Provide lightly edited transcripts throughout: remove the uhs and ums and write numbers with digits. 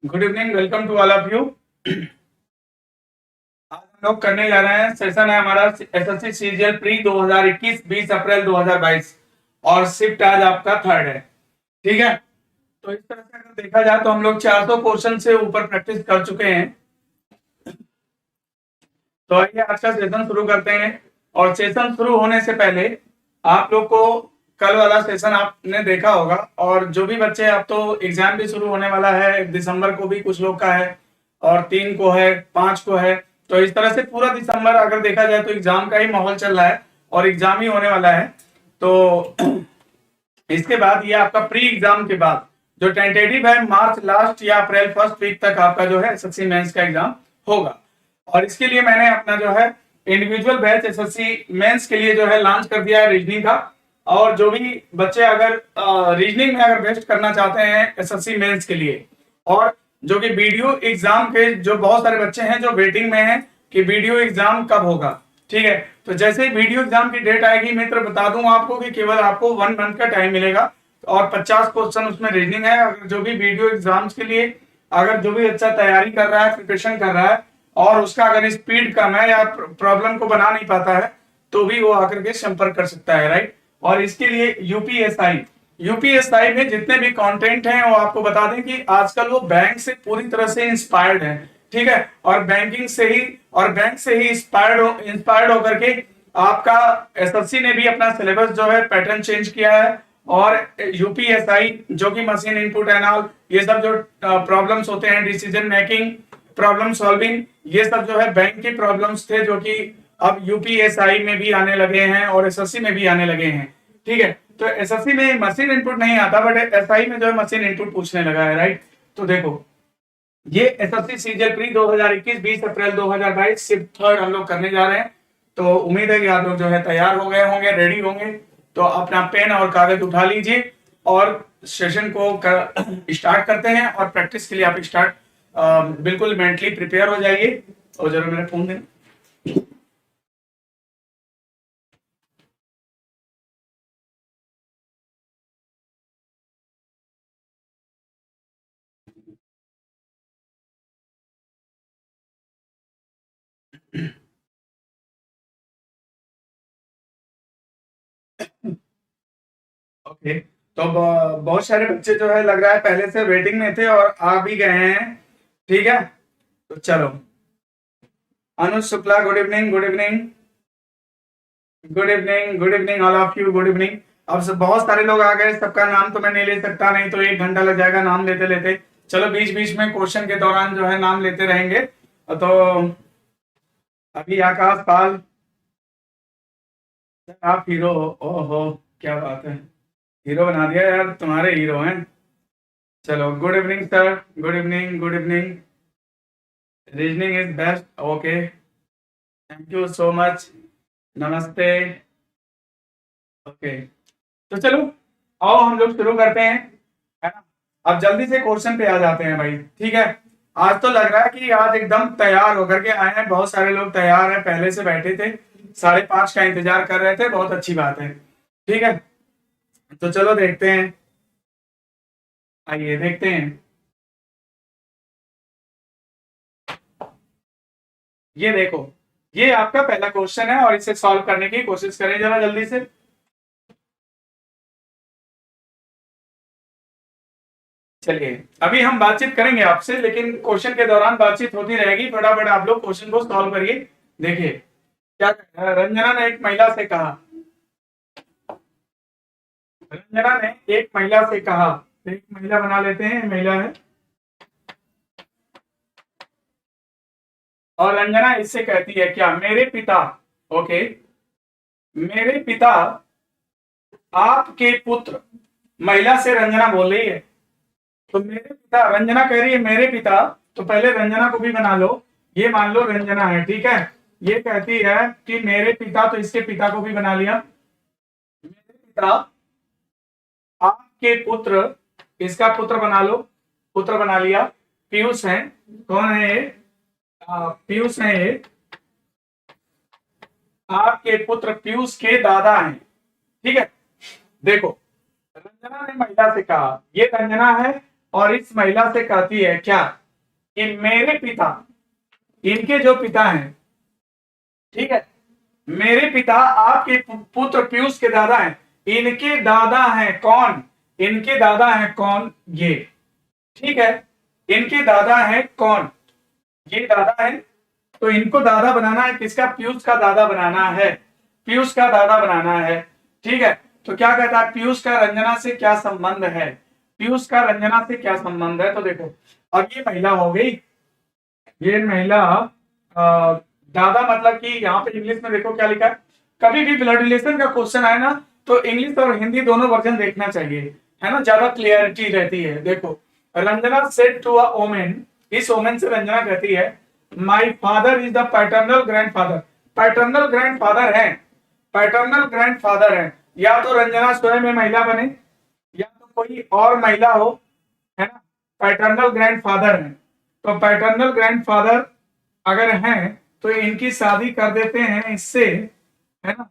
Good evening, welcome to all of you. आज हम लोग करने जा रहे हैं, सेशन है हमारा एसएससी सीजीएल प्री 2021 20 अप्रैल 2022 और शिफ्ट आज आपका थर्ड है। ठीक है, तो इस तरह से अगर देखा जाए तो हम लोग 400 क्वेश्चन से ऊपर प्रैक्टिस कर चुके हैं। तो आइए आज का सेशन शुरू करते हैं। और सेशन शुरू होने से पहले आप लोग को कल वाला सेशन आपने देखा होगा, और जो भी बच्चे, अब तो एग्जाम भी शुरू होने वाला है, 1 दिसंबर को भी कुछ लोग का है और 3 को है, 5 को है। तो इस तरह से पूरा दिसंबर अगर देखा जाए तो एग्जाम का ही माहौल चल रहा है और एग्जाम ही होने वाला है। तो इसके बाद ये आपका प्री एग्जाम के बाद जो टेंटेटिव है, मार्च लास्ट या अप्रैल फर्स्ट वीक तक आपका जो है एसएससी मेंस का एग्जाम होगा। और इसके लिए मैंने अपना जो है इंडिविजुअल बैच एसएससी मेंस के लिए जो है लॉन्च कर दिया है रीजनिंग का। और जो भी बच्चे अगर रीजनिंग में अगर बेस्ट करना चाहते हैं एसएससी मेंस के लिए, और जो कि वीडियो एग्जाम के जो बहुत सारे बच्चे हैं जो वेटिंग में हैं कि वीडियो एग्जाम कब होगा, ठीक है, तो जैसे ही वीडियो एग्जाम की डेट आएगी मित्र बता दूं आपको कि केवल आपको 1 मंथ का टाइम मिलेगा और 50 क्वेश्चन उसमें रीजनिंग है। अगर जो भी वीडियो एग्जाम्स के लिए अगर जो भी अच्छा तैयारी कर रहा है, प्रिपरेशन कर रहा है और उसका अगर स्पीड कम है या प्रॉब्लम को बना नहीं पाता है तो भी वो आकर के संपर्क कर सकता है, राइट। और इसके लिए यूपीएसआई में जितने भी कंटेंट हैं वो आपको बता दें कि आजकल वो बैंक से पूरी तरह से इंस्पायर्ड है, ठीक है, और बैंक से ही इंस्पायर्ड होकर के आपका एसएससी ने भी अपना सिलेबस जो है पैटर्न चेंज किया है। और यूपीएसआई जो कि मशीन इनपुट एंड ऑल, ये सब जो प्रॉब्लम्स होते हैं, डिसीजन मेकिंग, प्रॉब्लम सॉल्विंग, ये सब जो है बैंक के प्रॉब्लम्स थे जो कि अब यूपीएसआई में भी आने लगे हैं और एसएससी में भी आने लगे हैं, ठीक है। तो एसएससी में मशीन इनपुट नहीं आता बट एसआई में जो है मशीन इनपुट पूछने लगा है, राइट। तो देखो ये एसएससी सीजीएल प्री 2021 20 अप्रैल 2022 शिफ्ट थर्ड हम लोग करने जा रहे हैं। तो उम्मीद है कि आप लोग जो है तैयार हो गए होंगे, रेडी होंगे। तो अपना पेन और कागज उठा लीजिए और सेशन को स्टार्ट करते हैं। और प्रैक्टिस के लिए आप बिल्कुल मेंटली प्रिपेयर हो जाइए। और जरूर मेरा फोन देना। ओके, तो बहुत सारे बच्चे जो है लग रहा है पहले से वेटिंग में थे और आ भी गए हैं, ठीक है। तो चलो, Anuj Shukla, good evening, good evening, good evening, good evening all of you, good evening. अब बहुत सारे लोग आ गए, सबका नाम तो मैं नहीं ले सकता, नहीं तो 1 घंटा लग जाएगा नाम लेते लेते। चलो बीच बीच में क्वेश्चन के दौरान जो है नाम लेते रहेंगे। तो अभी आकाश पाल, आप हीरो हो, ओहो क्या बात है, हीरो बना दिया यार, तुम्हारे हीरो हैं। चलो good evening sir, good evening, good evening. Reasoning is best, okay, thank you so much, नमस्ते। ओके, तो चलो आओ हम लोग शुरू करते हैं, है ना। अब जल्दी से क्वेश्चन पे आ जाते हैं भाई, ठीक है। आज तो लग रहा है कि आज एकदम तैयार होकर के आए हैं, बहुत सारे लोग तैयार हैं, पहले से बैठे थे, 5:30 का इंतजार कर रहे थे, बहुत अच्छी बात है, ठीक है। तो चलो देखते हैं, आइए देखते हैं। ये देखो, ये आपका पहला क्वेश्चन है और इसे सॉल्व करने की कोशिश करें जरा जल्दी से। चलिए अभी हम बातचीत करेंगे आपसे, लेकिन क्वेश्चन के दौरान बातचीत होती रहेगी, फटाफट आप लोग क्वेश्चन को सॉल्व करिए। देखिए क्या कह रहा है, रंजना ने एक महिला से कहा, रंजना ने एक महिला से कहा, एक महिला बना लेते हैं, महिला है, और रंजना इससे कहती है क्या, मेरे पिता, ओके, मेरे पिता आपके पुत्र, महिला से रंजना बोल रही है, तो मेरे पिता, रंजना कह रही है मेरे पिता, तो पहले रंजना को भी बना लो, ये मान लो रंजना है, ठीक है। ये कहती है कि मेरे पिता, तो इसके पिता को भी बना लिया, मेरे पिता आपके पुत्र, इसका पुत्र बना लो, पुत्र बना लिया, पीयूष है, कौन है ये, पीयूष है ये, आपके पुत्र पीयूष के दादा हैं, ठीक है। देखो रंजना ने महिला से कहा, ये रंजना है और इस महिला से कहती है क्या कि मेरे पिता, इनके जो पिता हैं, ठीक है, मेरे पिता आपके पुत्र पीयूष के दादा हैं। इनके दादा हैं कौन? इनके दादा हैं कौन? ये, ठीक है, इनके दादा हैं कौन? ये दादा है। तो इनको दादा बनाना है, किसका? पीयूष का दादा बनाना है, पीयूष का दादा बनाना है, ठीक है। तो क्या कहता है, पीयूष का रंजना से क्या संबंध है? पीयूष का रंजना से क्या संबंध है? तो देखो, अब ये महिला हो गई, ये महिला दादा, मतलब कि यहाँ पे इंग्लिश में देखो क्या लिखा है। कभी भी ब्लड रिलेशन का क्वेश्चन आए ना, तो इंग्लिश और हिंदी दोनों वर्जन देखना चाहिए, है ना, ज्यादा क्लियरिटी रहती है। देखो, Ranjana said to a woman, इस ओमेन से रंजना कहती है, my father is the paternal grandfather. Paternal grandfather है, पैटर्नल ग्रैंडफादर है। या तो रंजना स्वयं में महिला बने, या तो कोई और महिला हो, है ना, पैटर्नल ग्रैंडफादर है। तो पैटर्नल ग्रैंडफादर अगर हैं तो इनकी शादी कर देते हैं इससे, है ना।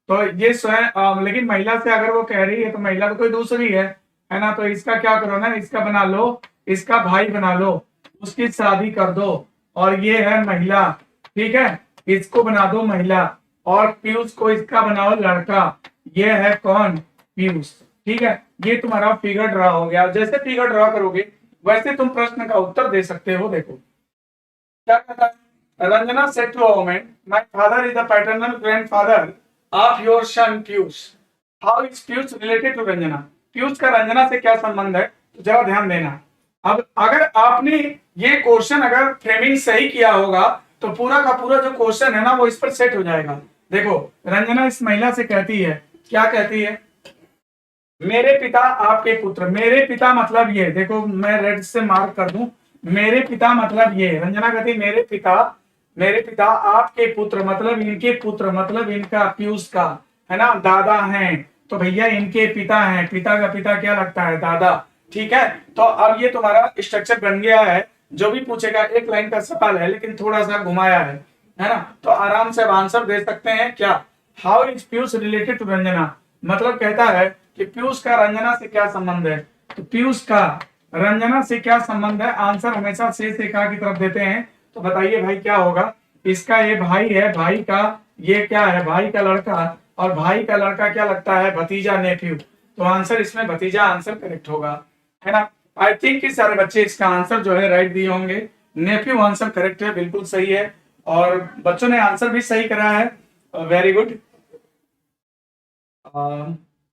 तो ये स्वयं लेकिन महिला से अगर वो कह रही है तो महिला तो कोई दूसरी है ना। तो इसका क्या करो ना, इसका बना लो, इसका भाई बना लो, उसकी शादी कर दो, और ये है महिला, ठीक है, इसको बना दो महिला, और पीयूष को इसका बनाओ लड़का। ये है कौन? पीयूष, ठीक है। ये तुम्हारा फिगर ड्रा हो गया। जैसे फिगर ड्रा करोगे वैसे तुम प्रश्न का उत्तर दे सकते हो। देखो क्या कहता है, Ranjana said to a woman, my father is the paternal grandfather of your son Piyush. How is Piyush related to Ranjana? Piyush का रंजना से क्या संबंध है? तो जरा ध्यान देना। अब अगर आपने ये क्वेश्चन अगर फ्रेमिंग सही किया होगा तो पूरा का पूरा जो क्वेश्चन है ना वो इस पर सेट हो जाएगा। देखो, रंजना इस महिला से कहती है, क्या कहती है? मेरे पिता आपके पुत्र। मेरे पिता मतलब ये, देखो मैं रेड से मार्क कर दूं, मेरे पिता मतलब ये। रंजना कहती मेरे पिता आपके पुत्र मतलब इनके पुत्र, मतलब इनका पीयूष का, है ना, दादा हैं। तो भैया इनके पिता हैं, पिता का पिता क्या लगता है? दादा, ठीक है। तो अब ये तुम्हारा स्ट्रक्चर बन गया है। जो भी पूछेगा एक लाइन का सवाल है लेकिन थोड़ा सा घुमाया है ना, तो आराम से आंसर दे सकते हैं। क्या? How is Piyush related to Ranjana? मतलब कहता है कि पीयूष का रंजना से क्या संबंध है। तो पीयूष का रंजना से क्या संबंध है? आंसर हमेशा से का की तरफ देते हैं। तो बताइए भाई क्या होगा? इसका ये भाई है, भाई का ये क्या है? भाई का लड़का, और भाई का लड़का क्या लगता है? भतीजा, नेफ्यू। तो आंसर इसमें भतीजा आंसर करेक्ट होगा, है ना। आई थिंक कि सारे बच्चे इसका आंसर जो है राइट दिए होंगे। नेफ्यू आंसर करेक्ट है, बिल्कुल सही है, और बच्चों ने आंसर भी सही करा है। वेरी गुड,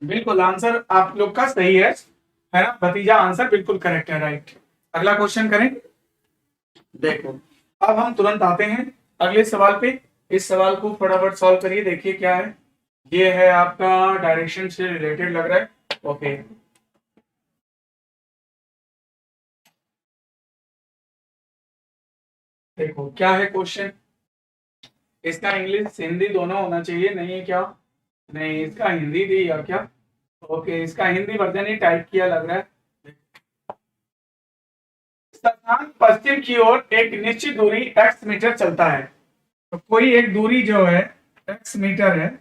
बिल्कुल आंसर आप लोग का सही है ना। भतीजा आंसर बिल्कुल करेक्ट है, राइट। अगला क्वेश्चन करें। देखो, अब हम तुरंत आते हैं अगले सवाल पे। इस सवाल को फटाफट सॉल्व करिए। देखिए क्या है, ये है आपका डायरेक्शन से रिलेटेड लग रहा है। ओके, देखो क्या है क्वेश्चन। इसका इंग्लिश हिंदी दोनों होना चाहिए, नहीं है क्या? नहीं, इसका हिंदी दी या क्या? ओके, इसका हिंदी वर्जन ही टाइप किया लग रहा है। स्थान पश्चिम की ओर एक निश्चित दूरी x मीटर चलता है। तो कोई एक दूरी जो है x मीटर है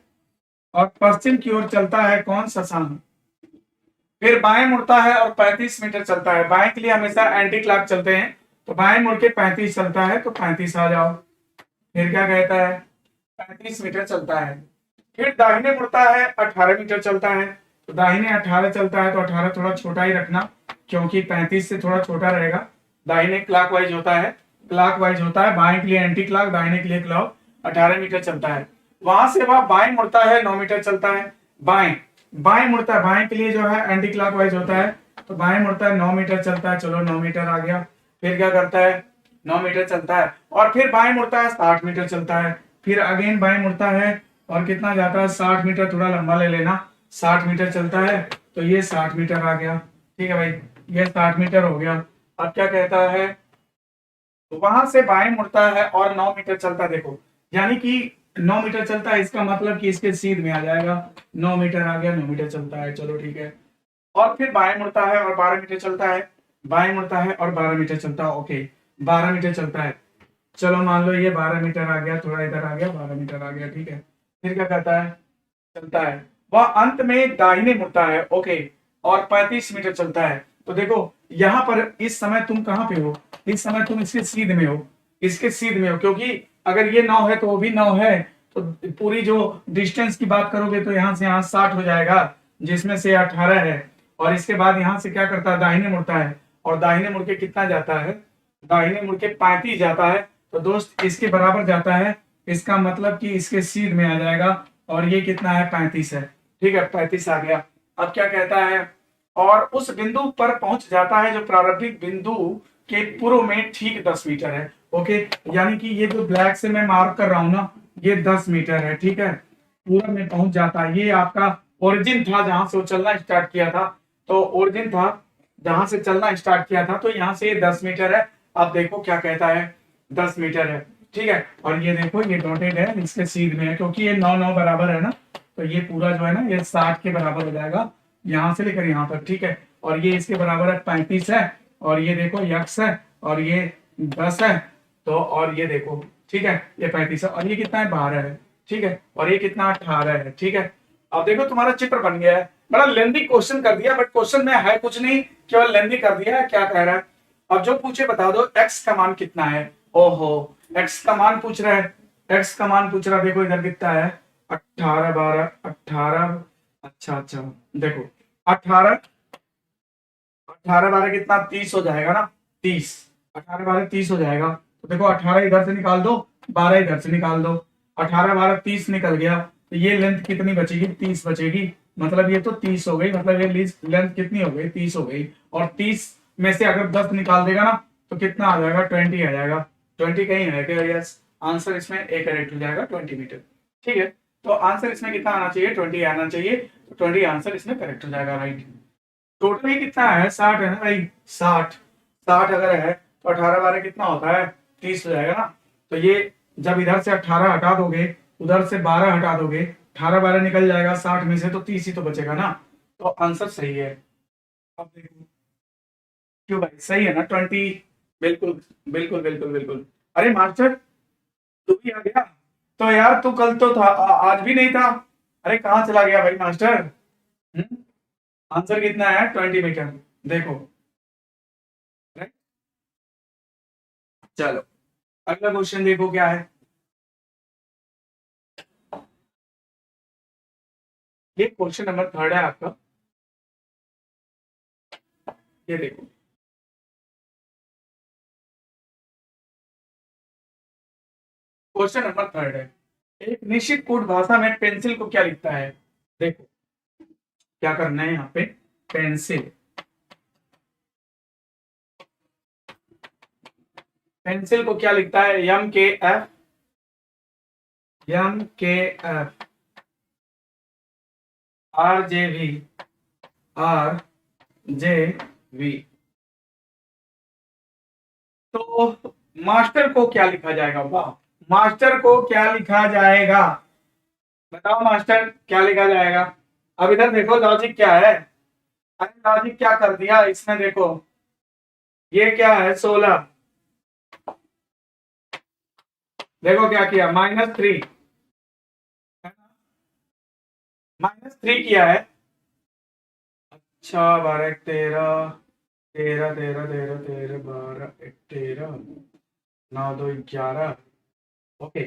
और पश्चिम की ओर चलता है कौन? शशांक। फिर बाएं मुड़ता है और 35 मीटर चलता है। बाएं के लिए हमेशा एंटी क्लॉक चलते हैं, तो बाएं मुड़ के 35 चलता है, तो 35 आ जाओ। फिर क्या कहता है? 35 मीटर चलता है। फिर दाहिने मुड़ता है, 18 मीटर चलता है। तो दाहिने 18 चलता है, तो 18 थोड़ा छोटा ही रखना, क्योंकि 35 से थोड़ा छोटा रहेगा। दाहिने क्लॉकवाइज होता है, क्लॉकवाइज होता है, बाएं के लिए एंटी क्लॉक, दाहिने के लिए क्लॉक। 18 मीटर चलता है। वहां से वह बाएं मुड़ता है, 9 मीटर चलता है। बाएं बाएं मुड़ता है, बाएं के लिए जो है एंटी क्लॉकवाइज होता है, तो बाएं मुड़ता है, 9 मीटर चलता है। चलो 9 मीटर आ गया। फिर क्या करता है? 9 मीटर चलता है, और फिर बाएं मुड़ता है, 60 मीटर चलता है। फिर अगेन बाएं मुड़ता है, और कितना जाता है? 60 मीटर, थोड़ा लंबा ले लेना। 60 मीटर चलता है, तो ये 60 मीटर आ गया। ठीक है भाई, ये 60 मीटर हो गया। अब क्या कहता है? तो वहां से बाएं मुड़ता है और 9 मीटर चलता है। देखो, यानी कि 9 मीटर चलता है, इसका मतलब कि इसके सीध में आ जाएगा। 9 मीटर आ गया, 9 मीटर चलता है, चलो ठीक है। और फिर बाएं मुड़ता है और 12 मीटर चलता है। बाएं मुड़ता है और 12 मीटर चलता है। ओके, 12 मीटर चलता है। चलो मान लो ये 12 मीटर आ गया, थोड़ा इधर आ गया, 12 मीटर आ गया, ठीक है। फिर क्या कहता है? चलता है, वह अंत में दाहिने मुड़ता है। ओके, और 35 मीटर चलता है। तो देखो यहाँ पर इस समय तुम कहाँ पे हो, इस समय तुम इसके सीध में हो, इसके सीध में हो, क्योंकि अगर ये 9 है तो वो भी 9 है, तो पूरी जो डिस्टेंस की बात करोगे तो यहाँ से यहाँ 60 हो जाएगा, जिसमें से 18 है, और इसके बाद यहाँ से क्या करता है, दाहिने मुड़ता है, और दाहिने मुड़ के कितना जाता है, दाहिने मुड़ के 35 जाता है, तो दोस्त इसके बराबर जाता है, इसका मतलब कि इसके सीध में आ जाएगा, और ये कितना है, 35 है। ठीक है, 35 आ गया। अब क्या कहता है, और उस बिंदु पर पहुंच जाता है जो प्रारंभिक बिंदु के पूर्व में ठीक 10 मीटर है। ओके, यानी कि ये जो ब्लैक से मैं मार्क कर रहा हूं ना, ये 10 मीटर है। ठीक है, पूर्व में पहुंच जाता है, ये आपका ओरिजिन था जहां से वो चलना स्टार्ट किया था, तो ओरिजिन था जहां से चलना स्टार्ट किया था, तो यहाँ से ये 10 मीटर है। अब देखो क्या कहता है, 10 मीटर है। ठीक है, और ये देखो ये डॉटेड है, इसके सीध में है, क्योंकि ये 9 9 बराबर है ना, तो ये पूरा जो है ना ये 60 के बराबर हो जाएगा, यहाँ से लेकर यहाँ तक। ठीक है, और ये इसके बराबर है 35 है, और ये देखो यक्स है, और ये 10 है, तो और ये देखो, ठीक है, ये 35 है, और ये कितना है, 12 है। ठीक है, और ये कितना, 18 है। ठीक है, अब देखो तुम्हारा चित्र बन गया है। बड़ा लेंथी क्वेश्चन कर दिया, बट क्वेश्चन में है कुछ नहीं, केवल लेंथी कर दिया है। क्या कह रहा है, अब जो पूछे बता दो x का मान कितना है। ओहो, x का मान पूछ रहा है, x का मान पूछ रहा है। देखो इधर कितना है, 18 12 18, अच्छा देखो 18 18 12 कितना, 30 हो जाएगा ना, 30, 18 12 30 हो जाएगा। तो देखो 18 इधर से निकाल दो, 12 इधर से निकाल दो, 18 12 30 निकल गया, तो ये लेंथ कितनी बचेगी, 30 बचेगी, मतलब ये तो 30 हो गई, मतलब ये लेंथ कितनी हो गई, 30 हो गई। और 30 में से अगर 10 निकाल देगा ना, तो कितना आ जाएगा, 20 आ जाएगा। 20 कहीं है क्या, यस, आंसर इसमें ए करेक्ट हो जाएगा, 20 मीटर। ठीक है, तो आंसर इसमें कितना आना चाहिए, 20 आना चाहिए, तो 20 आंसर इसमें करेक्ट हो जाएगा, राइट। टोटल ही कितना है, 60 है ना भाई, 60 60 अगर है तो 18 12 कितना होता है, 30 हो जाएगा ना। तो ये जब इधर से 18 हटा दोगे, उधर से 12 हटा दोगे, 18 12 निकल जाएगा 60 में से, तो 30 ही तो बचेगा ना, तो आंसर सही है। अब देखो क्यों भाई, सही है ना, 20, बिल्कुल बिल्कुल बिल्कुल बिल्कुल। अरे मास्टर तू भी आ गया, तो यार तू कल तो था, आज भी नहीं था, अरे कहाँ चला गया भाई मास्टर। आंसर कितना है, 20 मीटर। देखो, right? चलो अगला क्वेश्चन देखो क्या है, ये क्वेश्चन नंबर 3 है आपका। ये देखो, क्वेश्चन नंबर 3 है, एक निश्चित कोड भाषा में पेंसिल को क्या लिखता है। देखो क्या करना है यहाँ पे, पेंसिल, पेंसिल को क्या लिखता है, M K F, M K F, R J V, R J V. तो मास्टर को क्या लिखा जाएगा, वाह, मास्टर को क्या लिखा जाएगा, बताओ मास्टर क्या लिखा जाएगा। अब इधर देखो लॉजिक क्या है, अरे लॉजिक क्या कर दिया इसमें, देखो ये क्या है, 16, देखो क्या किया, -3, -3 किया है। अच्छा 12 13 13 13 13 13 12 13 9 2 11। ओके,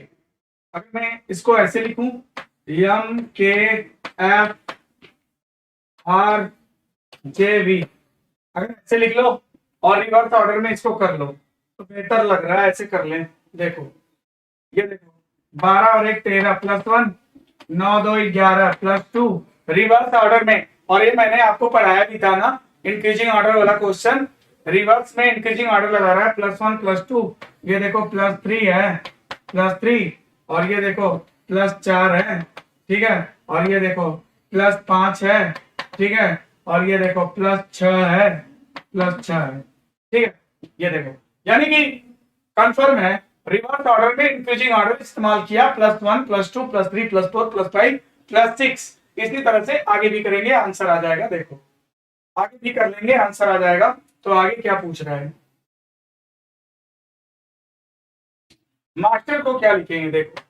अगर मैं इसको ऐसे लिखूं, M K F R J we, अगर ऐसे लिख लो और रिवर्स ऑर्डर में इसको कर लो तो बेहतर लग रहा है, ऐसे कर लें। देखो ये देखो, 12 और 1 13 +1, 9 2 11 +2, रिवर्स ऑर्डर में। और ये मैंने आपको पढ़ाया भी था ना, इंक्रीजिंग ऑर्डर वाला क्वेश्चन, रिवर्स में इंक्रीजिंग ऑर्डर लगा रहा है, +1 +2, ये देखो +3 है, +3, और ये देखो +4 है, ठीक है, और ये देखो +5 है, ठीक है, और ये देखो +6 है, +6 है, ठीक है। ये देखो यानी कि कंफर्म है, रिवर्स ऑर्डर में इंक्रीजिंग ऑर्डर इस्तेमाल किया, +1 +2 +3 +4 +5 +6, इसी तरह से आगे भी करेंगे, आंसर आ जाएगा। देखो आगे भी कर लेंगे, आंसर आ जाएगा। तो आगे क्या पूछ रहा है, मास्टर को क्या लिखेंगे, देखो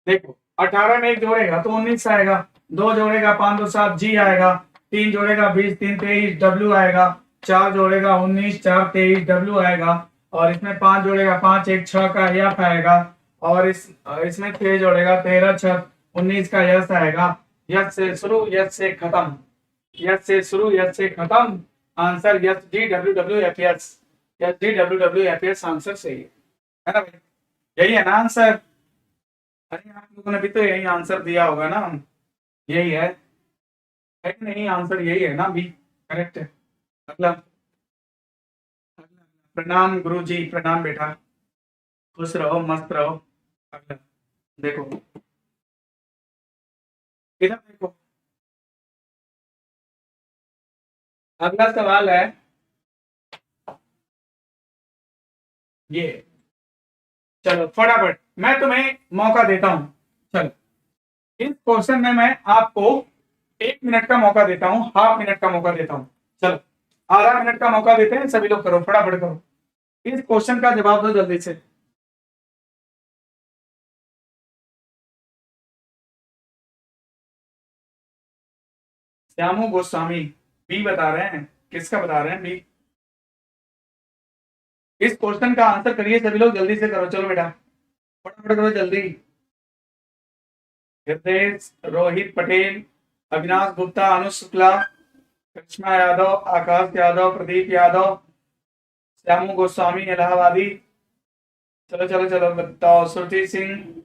देखो 18 में 1 जोड़ेगा तो 19 आएगा, 2 जोड़ेगा 5 2 7 जी आएगा, 3 जोड़ेगा 20 3 23 डब्ल्यू आएगा, 4 जोड़ेगा 19 4 23 डब्ल्यू आएगा, और इसमें 5 जोड़ेगा 5 1 6 का एफ आएगा, और इसमें 6 जोड़ेगा 13 6 19 का यस आएगा। यस से शुरू यस से खत्म, यस से शुरू यस से खत्म। Answer yes D W W F S, yes D W W F S answer सही है ना भाई? यही है ना आंसर? अरे आप लोगों ने भी तो यही आंसर दिया होगा ना, यही है कि नहीं? आंसर यही है ना, बी करेक्ट है। अगला, प्रणाम गुरु जी, प्रणाम बेटा, खुश रहो मस्त रहो। अगला देखो, इधर देखो, अगला सवाल है ये। चलो फटाफट मैं तुम्हें मौका देता हूं। चलो इस क्वेश्चन में मैं आपको 1 मिनट का मौका देता हूं, हाफ मिनट का मौका देता हूं। चलो आधा मिनट का मौका देते हैं, सभी लोग करो फटाफट करो, इस क्वेश्चन का जवाब दो जल्दी से। श्यामू गोस्वामी बी बता रहे हैं, किसका बता रहे हैं? बी। इस क्वेश्चन का आंसर करिए सभी लोग, जल्दी से करो, चलो बेटा फटाफट करो जल्दी। हृदय, रोहित पटेल, अविनाश गुप्ता, अनुज शुक्ला, कृष्णा यादव, आकाश यादव, प्रदीप यादव, श्यामू गोस्वामी इलाहाबादी। चलो चलो चलो बताओ, श्रुति सिंह।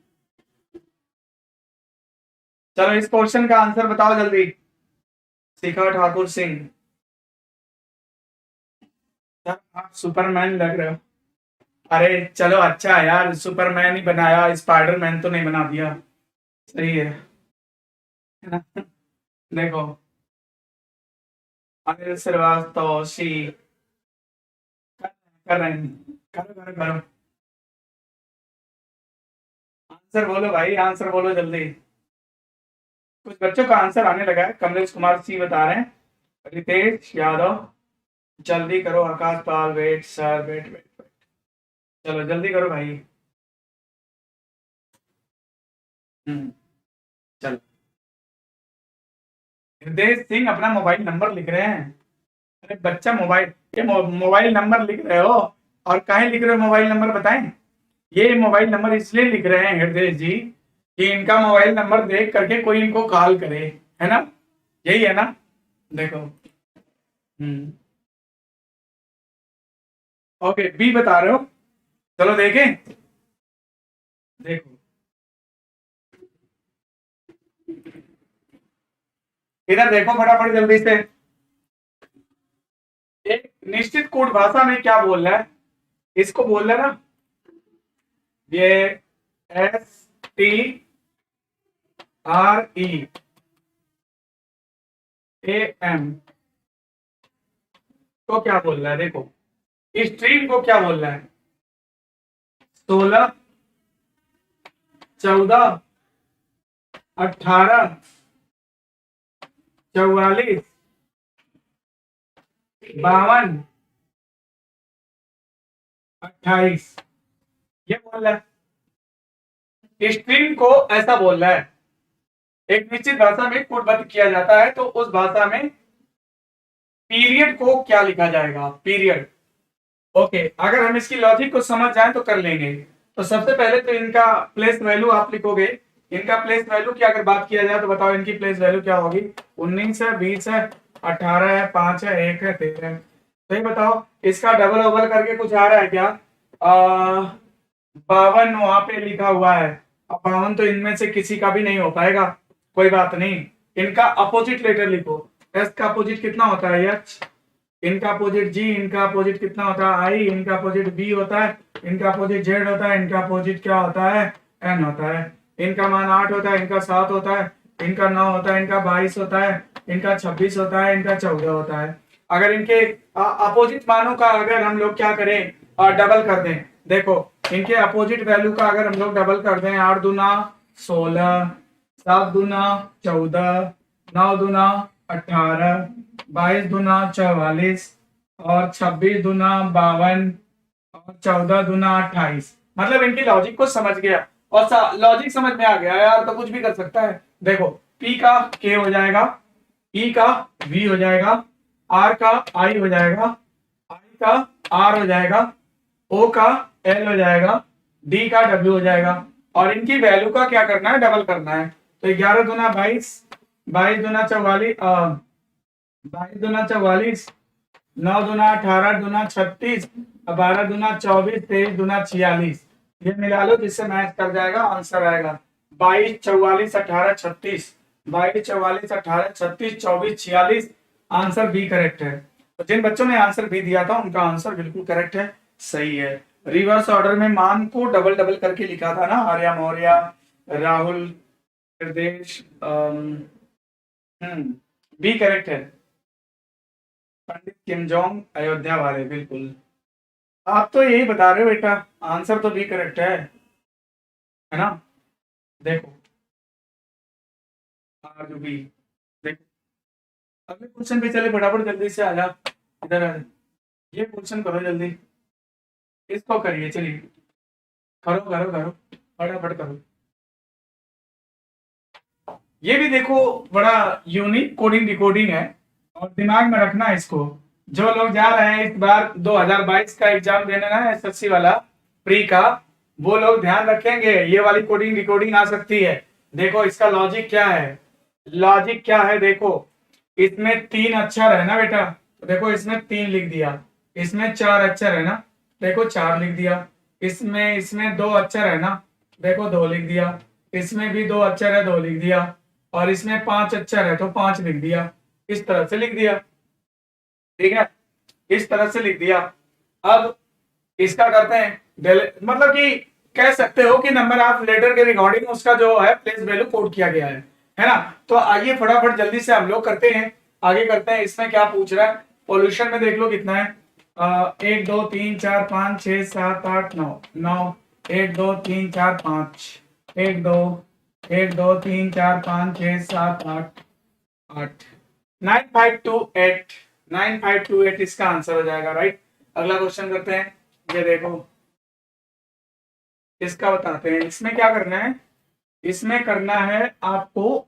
चलो इस क्वेश्चन का आंसर बताओ जल्दी। शिखा ठाकुर सिंह, आप सुपरमैन लग रहे हो। अरे चलो अच्छा है यार, सुपरमैन ही बनाया, स्पाइडरमैन तो नहीं बना दिया, सही है ना? देखो अनिल श्रीवास्तव सी कर रहे हैं, करो करो करो, आंसर बोलो भाई, आंसर बोलो जल्दी। कुछ बच्चों का आंसर आने लगा है, कमलेश कुमार सी बता रहे हैं, रितेश यादव, जल्दी करो, Akash Pal, wait sir wait wait wait, चलो जल्दी करो भाई। चलो हृदय सिंह अपना मोबाइल नंबर लिख रहे हैं। अरे बच्चा मोबाइल, ये मोबाइल नंबर लिख रहे हो, और काहे लिख रहे हो मोबाइल नंबर बताएं? ये मोबाइल नंबर इसलिए लिख रहे हैं हृदय जी कि इनका मोबाइल नंबर देख करके कोई इनको कॉल करे, है ना? यही है ना? देखो ओके बी बता रहे हो, चलो देखें, देखो इधर देखो फटाफट जल्दी से। एक निश्चित कोड भाषा में क्या बोल रहा है, इसको बोल रहा है ना, ये STREAM तो क्या बोल रहा है? देखो स्ट्रीम को क्या बोल रहा है? 16 14 18 44 52 28 ये बोल रहा है। स्ट्रीम को ऐसा बोल रहा है, एक निश्चित भाषा में कोडबद्ध किया जाता है तो उस भाषा में पीरियड को क्या लिखा जाएगा? पीरियड। ओके अगर हम इसकी लॉजिक को समझ जाएं तो कर लेंगे। तो सबसे पहले तो इनका प्लेस वैल्यू आप लिखोगे, इनका प्लेस वैल्यू की अगर बात किया जाए तो बताओ इनकी प्लेस वैल्यू क्या होगी? 19 है, 20 है, 18 है, 5 है, 1 है, 13 है। तो ये बताओ इसका डबल ओवर करके कुछ आ रहा है क्या? 52 वहां पे लिखा हुआ है, अब 52 तो इनमें से किसी का भी नहीं हो पाएगा, कोई बात नहीं। इनका अपोजिट लेटर लिखो, एस का अपोजिट कितना होता है? एच। इनका अपोजिट जी, इनका अपोजिट कितना होता है? आई। इनका अपोजिट बी होता है, इनका अपोजिट जेड होता है, इनका अपोजिट क्या होता है? एन होता है। इनका मान 8 होता है, इनका 7 होता है, इनका 9 होता है, इनका 22 होता है, इनका 26 होता है, इनका 14 होता है। अगर इनके अपोजिट मानों का अगर हम लोग क्या करें, डबल कर दें, देखो इनके अपोजिट वैल्यू का अगर हम लोग डबल कर दें, 8 दूना 16, 7 दूना 14, 9 दूना 18, 22 दूना 44 और 26 दूना 52 और 14 दूना 28। मतलब इनकी लॉजिक को समझ गया, और लॉजिक समझ में आ गया यार, तो कुछ भी कर सकता है। देखो P का K हो जाएगा, E का V हो जाएगा, R का I हो जाएगा, I का R हो जाएगा, O का L हो जाएगा, D का W हो जाएगा। और इनकी वैल्यू का क्या करना है, डबल करना है। तो 11 दूना 22, 22 दूना 44, 22 दूना 44, 9 दूना 18, दूना 36, 12 दूना 24, 23 दूना 46। ये मिला लो, जिससे मैच कर जाएगा, आंसर आएगा 22, 44, 18, 36, 22, 44, 18, 36, 24, 46। आंसर बी करेक्ट है। तो जिन बच्चों ने आंसर बी दिया था उनका आंसर बिल्कुल करेक्ट है, सही है। रिवर्स ऑर्डर में मान को डबल डबल करके लिखा था ना, आर्या मौर्य, राहुल प्रदेश, बी करेक्ट है। पंडित किमजोंग अयोध्या वाले, बिल्कुल। आप तो यही बता रहे हो बेटा, आंसर तो बी करेक्ट है ना। देखो जो बी, देखो अगले क्वेश्चन पे चले, फटाफट जल्दी से आ जा, इधर आ। ये क्वेश्चन करो जल्दी, इसको करिए, चलिए करो करो करो, फटाफट करो। ये भी देखो बड़ा यूनिक कोडिंग डिकोडिंग है, और दिमाग में रखना है इसको। जो लोग जा रहे हैं इस बार 2022 का एग्जाम देने ना, एसएससी वाला प्री का, वो लोग ध्यान रखेंगे, ये वाली कोडिंग डिकोडिंग आ सकती है। देखो इसका लॉजिक क्या है, लॉजिक क्या है, देखो इसमें 3 अक्षर है ना बेटा, तो देखो इसमें 3 लिख दिया, इसमें 4 अक्षर है ना, देखो 4 लिख दिया, इसमें इसमें 2 अक्षर है ना, देखो 2 लिख दिया, इसमें भी 2 अक्षर है, 2 लिख दिया, और इसमें 5 अक्षर है तो 5 लिख दिया। इस तरह से लिख दिया, ठीक है, इस तरह से लिख दिया। अब इसका करते हैं मतलब कि कह सकते हो कि नंबर ऑफ लेटर के रिकॉर्डिंग उसका जो है प्लेस वैल्यू कोड किया गया है ना। तो आइए फटाफट जल्दी से हम लोग करते हैं, आगे करते हैं। इसमें क्या पूछ रहा है, पॉल्यूशन में देख लो कितना है, 1 2 3 4 5 6 7 8 9, 9 1 2 3 4 5, 1 2 1 2 3 4 5 6 7 8 8, 9528, 9528 इसका आंसर हो जाएगा, राइट। अगला क्वेश्चन करते हैं, ये देखो इसका बताते हैं। इसमें क्या करना है, इसमें करना है आपको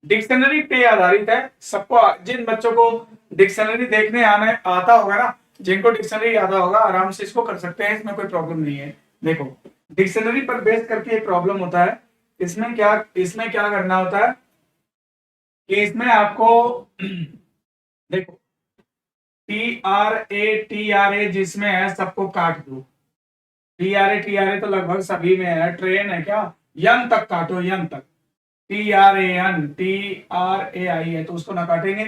डिक्शनरी पे आधारित है। सबको, जिन बच्चों को डिक्शनरी देखने आने आता होगा ना, जिनको डिक्शनरी आता होगा, आराम से इसको कर सकते हैं, इसमें कोई प्रॉब्लम नहीं है। देखो डिक्शनरी पर बेस करके एक प्रॉब्लम होता है। इसमें क्या करना होता है कि इसमें आपको देखो TRA जिसमें है सबको काट दो। TRA तो लगभग सभी में है। ट्रेन है क्या, यन तक काटो, यन तक। TRAI है तो उसको ना काटेंगे,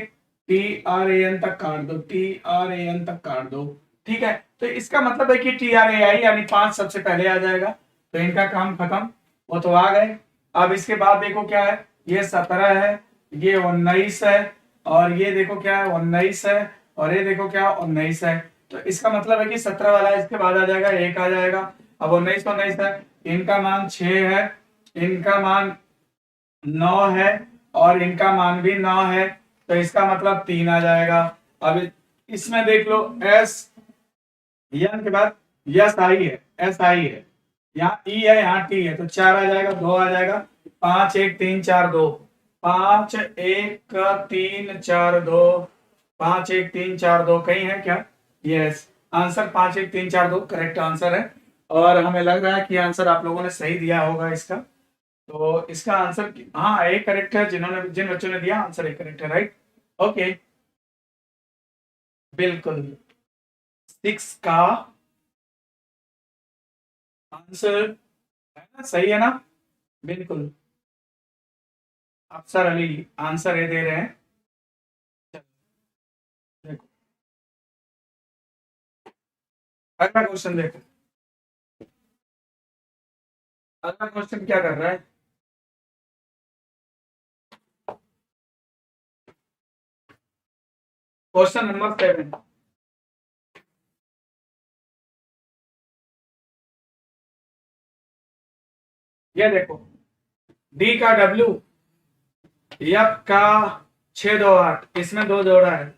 TRAN तक काट दो, TRAN तक काट दो, ठीक है। तो इसका मतलब है कि TRAI यानी 5 सबसे पहले आ जाएगा, तो इनका काम खत्म, वो तो आ गए। अब इसके बाद देखो क्या है, ये 17 है, ये 19 है, और ये देखो क्या है 19 है, और ये देखो क्या 19 है। तो इसका मतलब है कि 17 वाला इसके बाद आ जाएगा, 1 आ जाएगा। अब 19 है, इनका मान 6 है, इनका मान 9 है, और इनका मान भी 9 है, तो इसका मतलब 3 आ जाएगा। अब इसमें देख लो एस, यन के बाद यस आई है, एस आई है, यहाँ ई है, यहाँ टी है, तो 4 आ जाएगा, 2 आ जाएगा, 5 1 3 4 2, 5 1 3 4 2, 5 1 3 4 2 कहीं है क्या, यस आंसर 5 1 3 4 2 करेक्ट आंसर है। और हमें लग रहा है कि आंसर आप लोगों ने सही दिया होगा इसका। तो इसका आंसर हाँ ए करेक्ट है, जिन बच्चों ने दिया आंसर ए करेक्ट है, राइट। ओके बिल्कुल 6 का आंसर है ना, सही है ना, बिल्कुल। अफसर अली आंसर ए दे रहे हैं। देखो अगला क्वेश्चन देखो, अगला क्वेश्चन क्या कर रहा है, क्वेश्चन नंबर 7। ये देखो डी का डब्ल्यू, एफ का 6 2 8, इसमें 2 जोड़ा है,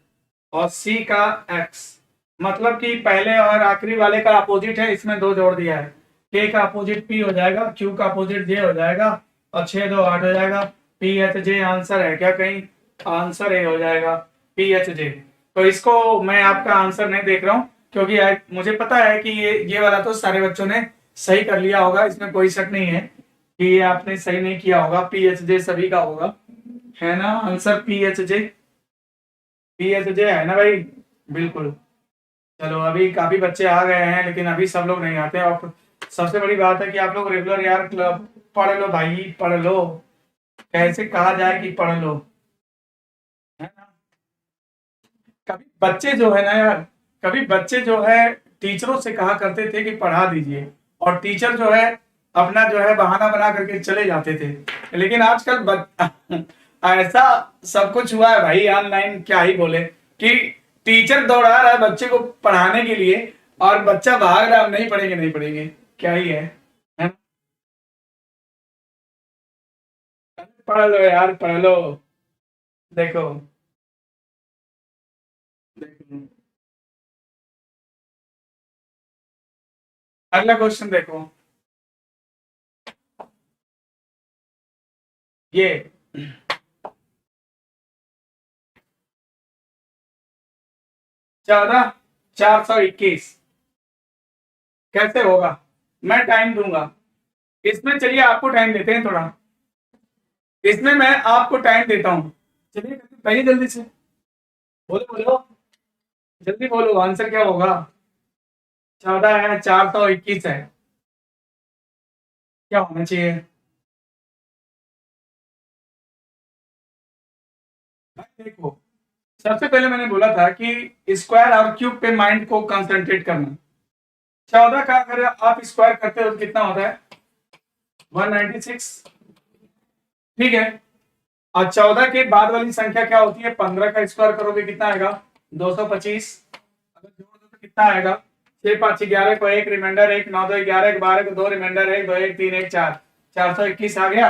और सी का एक्स, मतलब कि पहले और आखिरी वाले का अपोजिट है, इसमें 2 जोड़ दिया है। K का अपोजिट P हो जाएगा, Q का अपोजिट J हो जाएगा और 6 2 8 हो जाएगा। PHJ आंसर है क्या कहीं? आंसर ए हो जाएगा PHJ। तो इसको मैं आपका आंसर नहीं देख रहा हूं क्योंकि मुझे पता है कि ये वाला तो सारे बच्चों ने सही कर लिया होगा, इसमें कोई शक नहीं है कि ये आपने सही नहीं किया होगा। PHJ सभी का होगा, है ना आंसर? PHJ है ना भाई? बिल्कुल। चलो अभी काफी बच्चे आ गए हैं लेकिन अभी सब लोग नहीं आते। और सबसे बड़ी बात है कि आप लोग रेगुलर यार क्लब पढ़ लो भाई, पढ़ लो। कैसे कहा जाए कि पढ़ लो, है ना? कभी बच्चे जो है ना यार, कभी बच्चे जो है टीचरों से कहा करते थे कि पढ़ा दीजिए, और टीचर जो है अपना जो है बहाना बना करके चले जाते थे। लेकिन आजकल ऐसा सब कुछ हुआ है भाई ऑनलाइन, क्या ही बोले कि टीचर दौड़ा रहा है बच्चे को पढ़ाने के लिए और बच्चा भाग रहा है, नहीं पढ़ेंगे नहीं पढ़ेंगे, क्या ही है ना? पढ़ लो यार पढ़ लो। देखो देखो अगला क्वेश्चन देखो। ये 14,421 कैसे होगा? मैं टाइम दूंगा इसमें, चलिए आपको टाइम देते हैं थोड़ा, इसमें मैं आपको टाइम देता हूँ। चलिए बताइए जल्दी से, बोलो बोलो, जल्दी बोलो आंसर क्या होगा? 14 है, 421 है, क्या होना चाहिए? भाई देखो, सबसे पहले मैंने बोला था कि स्क्वायर और क्यूब पे माइंड को कंसंट्रेट करना। 14 का अगर आप स्क्वायर करते हो तो कितना होता है? 196, ठीक है। और 14 के बाद वाली संख्या क्या होती है? 15 का स्क्वायर करोगे कितना आएगा? 225। अगर जोड़ दो तो कितना आएगा? 6 5 11 को 1 रिमाइंडर 1, 9 2 11 12 को 2 रिमाइंडर 1 2 1 3 1 4, 421 आ गया।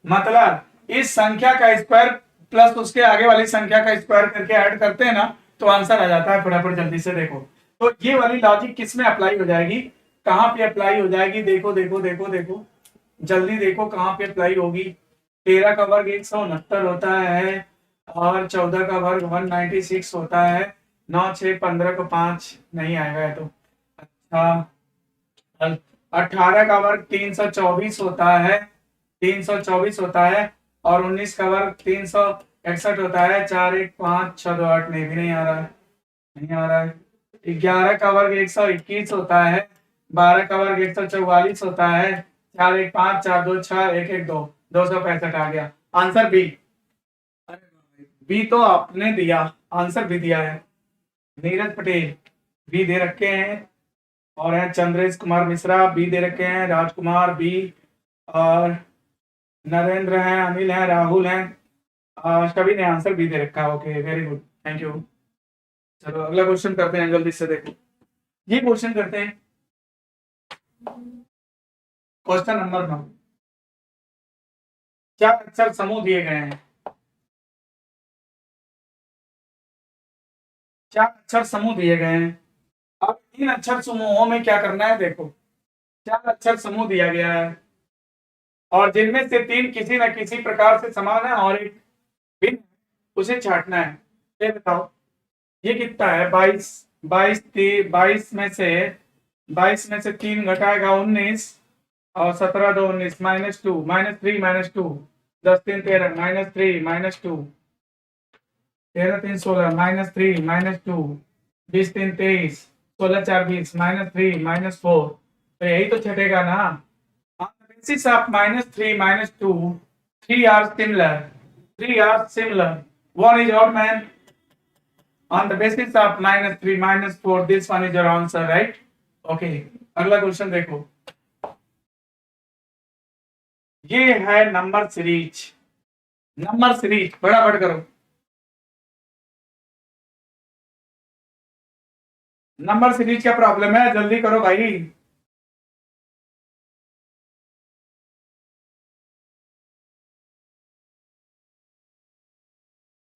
मतलब इस संख्या का स्क्वायर प्लस उसके आगे वाली संख्या का स्क्वायर करके ऐड करते हैं ना तो आंसर आ जाता है। फटाफट जल्दी से देखो, तो ये वाली लॉजिक किस में अप्लाई हो जाएगी, कहां पे अप्लाई हो जाएगी? देखो देखो देखो देखो, जल्दी देखो कहां पे अप्लाई होगी। 13 का वर्ग 169 होता है और 14 का वर्ग 196 होता है। 9 6 15 को 5 नहीं आएगा है तो अच्छा। 18 का वर्ग 324 होता है, 324 होता है। और 19 का वर्ग 361 होता है। 4 1 5 6 2 8 नहीं, भी नहीं आ रहा है, नहीं आ रहा है। 11 का वर्ग 121 होता है। 12 का वर्ग 144 होता है। 4 1 5 4 2 6 1 1 2, 265 आ गया। Answer B. बी तो आपने दिया, आंसर भी दिया है। नीरज पटेल बी दे रखे हैं, और हैं चंद्रेश कुमार मिश्रा बी दे रखे हैं, राजकुमार बी, और नरेंद्र हैं, अनिल हैं, राहुल हैं, सभी ने आंसर बी दे रखा है। Okay very good, thank you. चलो अगला क्वेश्चन करते हैं जल्दी से। देखो ये क्वेश्चन करते हैं, क्वेश्चन नंबर 9। चार अक्षर समूह दिए गए हैं, चार अक्षर समूह दिए गए हैं। अब इन अक्षर समूहों में क्या करना है? देखो चार अक्षर समूह दिया गया है और जिनमें से 3 किसी न किसी प्रकार से समान है और एक भिन्न, उसे छांटना है। ये बताओ ये कितना है? 22। 22 में से 3 घटाएगा 19, और 17 2 19 -2 -3 -2, 10 3 13 -3 -2, 13 3 16 -3 -2, 20 3 23, 16 4 20 -3 -4। तो यही तो छटेगा ना। On the basis of -3 -2, 3 are similar. 3 are similar. One is odd man. On the basis of -3 -4, this one is your answer, right? Okay. अगला क्वेश्चन देखो, ये है नंबर सीरीज। नंबर सीरीज फटाफट करो। नंबर सीरीज क्या प्रॉब्लम है? जल्दी करो भाई।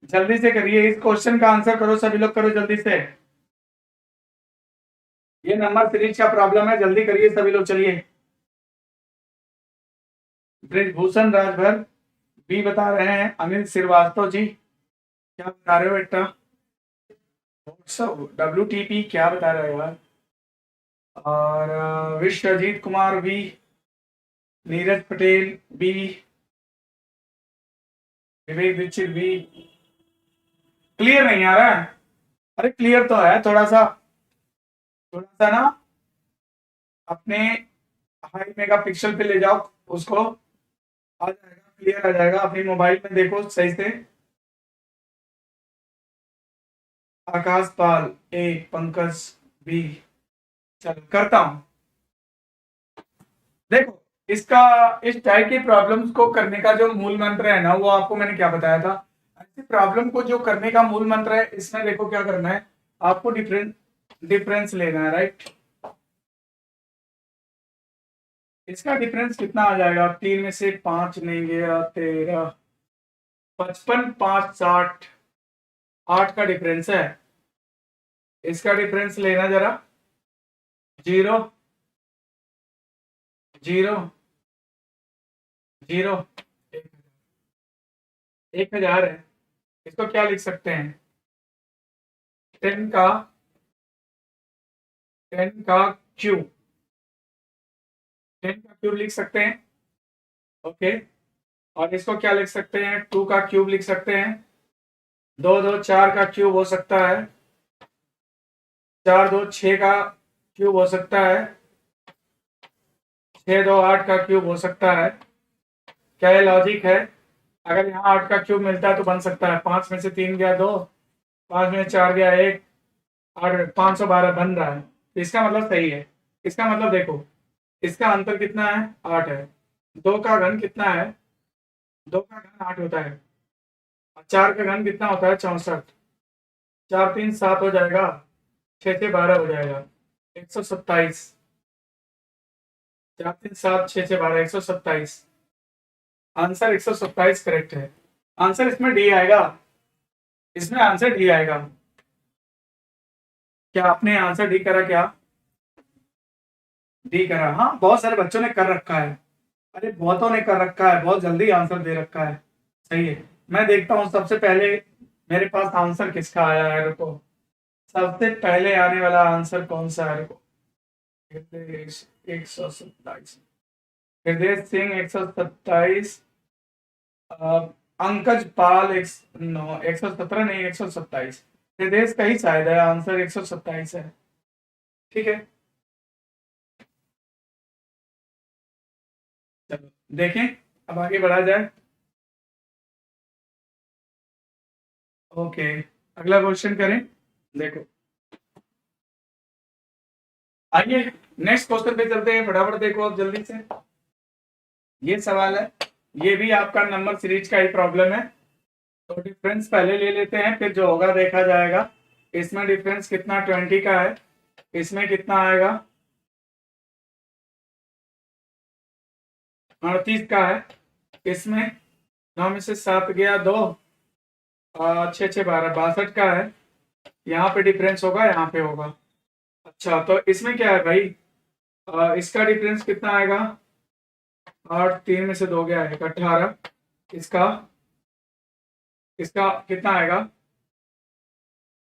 जल्दी से करिए, इस क्वेश्चन का आंसर करो सभी लोग, करो जल्दी से। ये नंबर सीरीज का प्रॉब्लम है, जल्दी करिए सभी लोग, चलिए। ब्रिजभूषण राजभर, बी बता रहे हैं अनिल श्रीवास्तव जी, क्या बता रहे हो बेटा? WTP क्या बता रहे हो यार? और विश्वजीत कुमार बी, नीरज पटेल बी, विवेक दीक्षित बी। क्लियर नहीं आ रहा है? अरे क्लियर तो है, थोड़ा सा ना अपने हाई मेगापिक्सल पे ले जाओ उसको, आ जाएगा, क्लियर आ जाएगा। अपनी मोबाइल में देखो सही से। आकाश पाल ए, पंकज बी। चलो करता हूं। देखो, इसका इस टाइप की प्रॉब्लम्स को करने का जो मूल मंत्र है ना, वो आपको मैंने क्या बताया था। ऐसी प्रॉब्लम को जो करने का मूल मंत्र है, इसमें देखो क्या करना है, आपको डिफरेंस लेना है, राइट। इसका डिफरेंस कितना आ जाएगा? 3 में से 5 नहीं गया, 13, 55, 5, 60, 8 का डिफरेंस है। इसका डिफरेंस लेना जरा। 0, 0, 0, 1000 है। इसको क्या लिख सकते हैं? 10 का 10 का क्यूब, 10 का क्यूब लिख सकते हैं। ओके। और इसको क्या लिख सकते हैं? 2 का क्यूब लिख सकते हैं। 2 2 4 का क्यूब हो सकता है। 4 2 6 का क्यूब हो सकता है। 6 2 8 का क्यूब हो सकता है। क्या ये लॉजिक है? अगर यहाँ 8 का क्यूब मिलता है तो बन सकता है। 5 में से 3 गया 2, 5 में 4 गया 1, और 512 बन रहा है, तो इसका मतलब सही है। इसका मतलब देखो, इसका अंतर कितना है? 8 है। 2 का घन कितना है? 2 का घन 8 होता है। और 4 का घन कितना होता है? 64। 4 3 7 हो जाएगा, 6 से 12 हो जाएगा, 127। 4 3 7 6 से 12, 127। आंसर 127 करेक्ट है। आंसर इसमें डी आएगा। इसमें आंसर डी आएगा। क्या आपने आंसर डी करा क्या? डी करा, हाँ, बहुत सारे बच्चों ने कर रखा है। अरे बहुतों ने कर रखा है, बहुत जल्दी आंसर दे रखा है। सही है। मैं देखता हूँ सबसे पहले मेरे पास आंसर किसका आया है, रुको। सबसे पहले आने वाला आंसर कौन सा है, रुको। हृदय 127, हृदय सिंह 127, अंकज पाल 117 नहीं, 127। हृदय का ही शायद है आंसर, 127 है। ठीक है, चलो देखें, अब आगे बढ़ा जाए। ओके, अगला क्वेश्चन करें। देखो, आइए नेक्स्ट क्वेश्चन पे चलते हैं, फटाफट देखो अब जल्दी से। ये सवाल है, ये भी आपका नंबर सीरीज का ही प्रॉब्लम है। तो डिफरेंस पहले ले लेते हैं, फिर जो होगा देखा जाएगा। इसमें डिफरेंस कितना? 20 का है। इसमें कितना आएगा? 38 का है। इसमें 9 में से 7 गया 2, 6 6 12, 62 का है। यहाँ पे डिफरेंस होगा, यहाँ पे होगा। अच्छा, तो इसमें क्या है भाई? इसका डिफरेंस कितना आएगा? 8, 3 में से 2 गया है 18। इसका इसका कितना आएगा?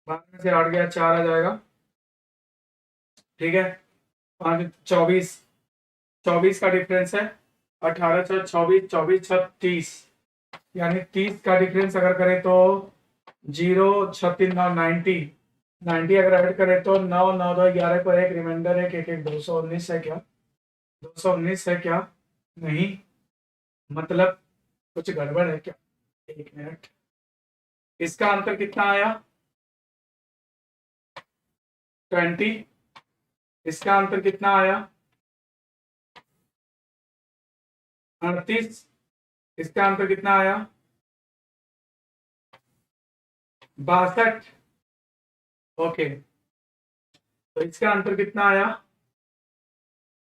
12 में से 8 गया 4 आ जाएगा। ठीक है, 5 24, 24 का डिफरेंस है। 18 से 24, 24 6 30, यानी 30 का डिफरेंस अगर करें तो 0 36 9 90, 90 अगर ऐड करें तो 9 9 2 11 को एक रिमाइंडर है, एक 219 है क्या? 219 है क्या? नहीं, मतलब कुछ गड़बड़ है क्या? एक मिनट, इसका अंतर कितना आया? 20। इसका अंतर कितना आया? 38। इसका अंतर कितना आया? 62। ओके, तो इसका अंतर कितना आया?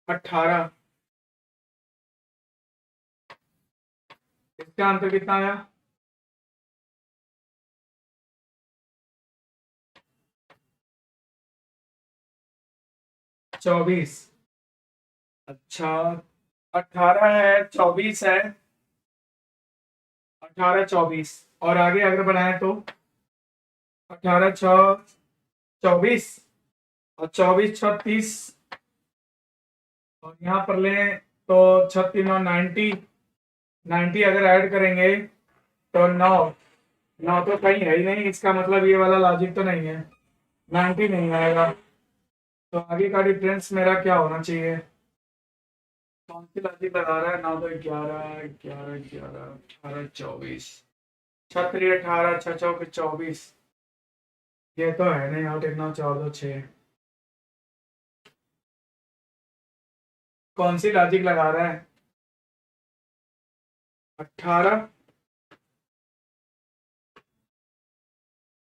18। इसका अंतर कितना आया? 24। अच्छा, 18 है, 24 है, 18 24 और आगे अगर बढ़ाएं तो 18 छ 24 और 24 36 और यहाँ पर लें तो 36 और 90 90 अगर ऐड करेंगे तो 9 9 तो कहीं है ही नहीं, इसका मतलब ये वाला लॉजिक तो नहीं है, 90 नहीं आएगा। तो आगे का डिफरेंस मेरा क्या होना चाहिए? कौन सी लॉजिक लगा रहा है? 9 तो 11 11 11 18 24 छत्री 18 छः चौके 24, ये तो है नहीं, आठ एक 9 4 2 6। कौन सी लॉजिक लगा रहा है? 18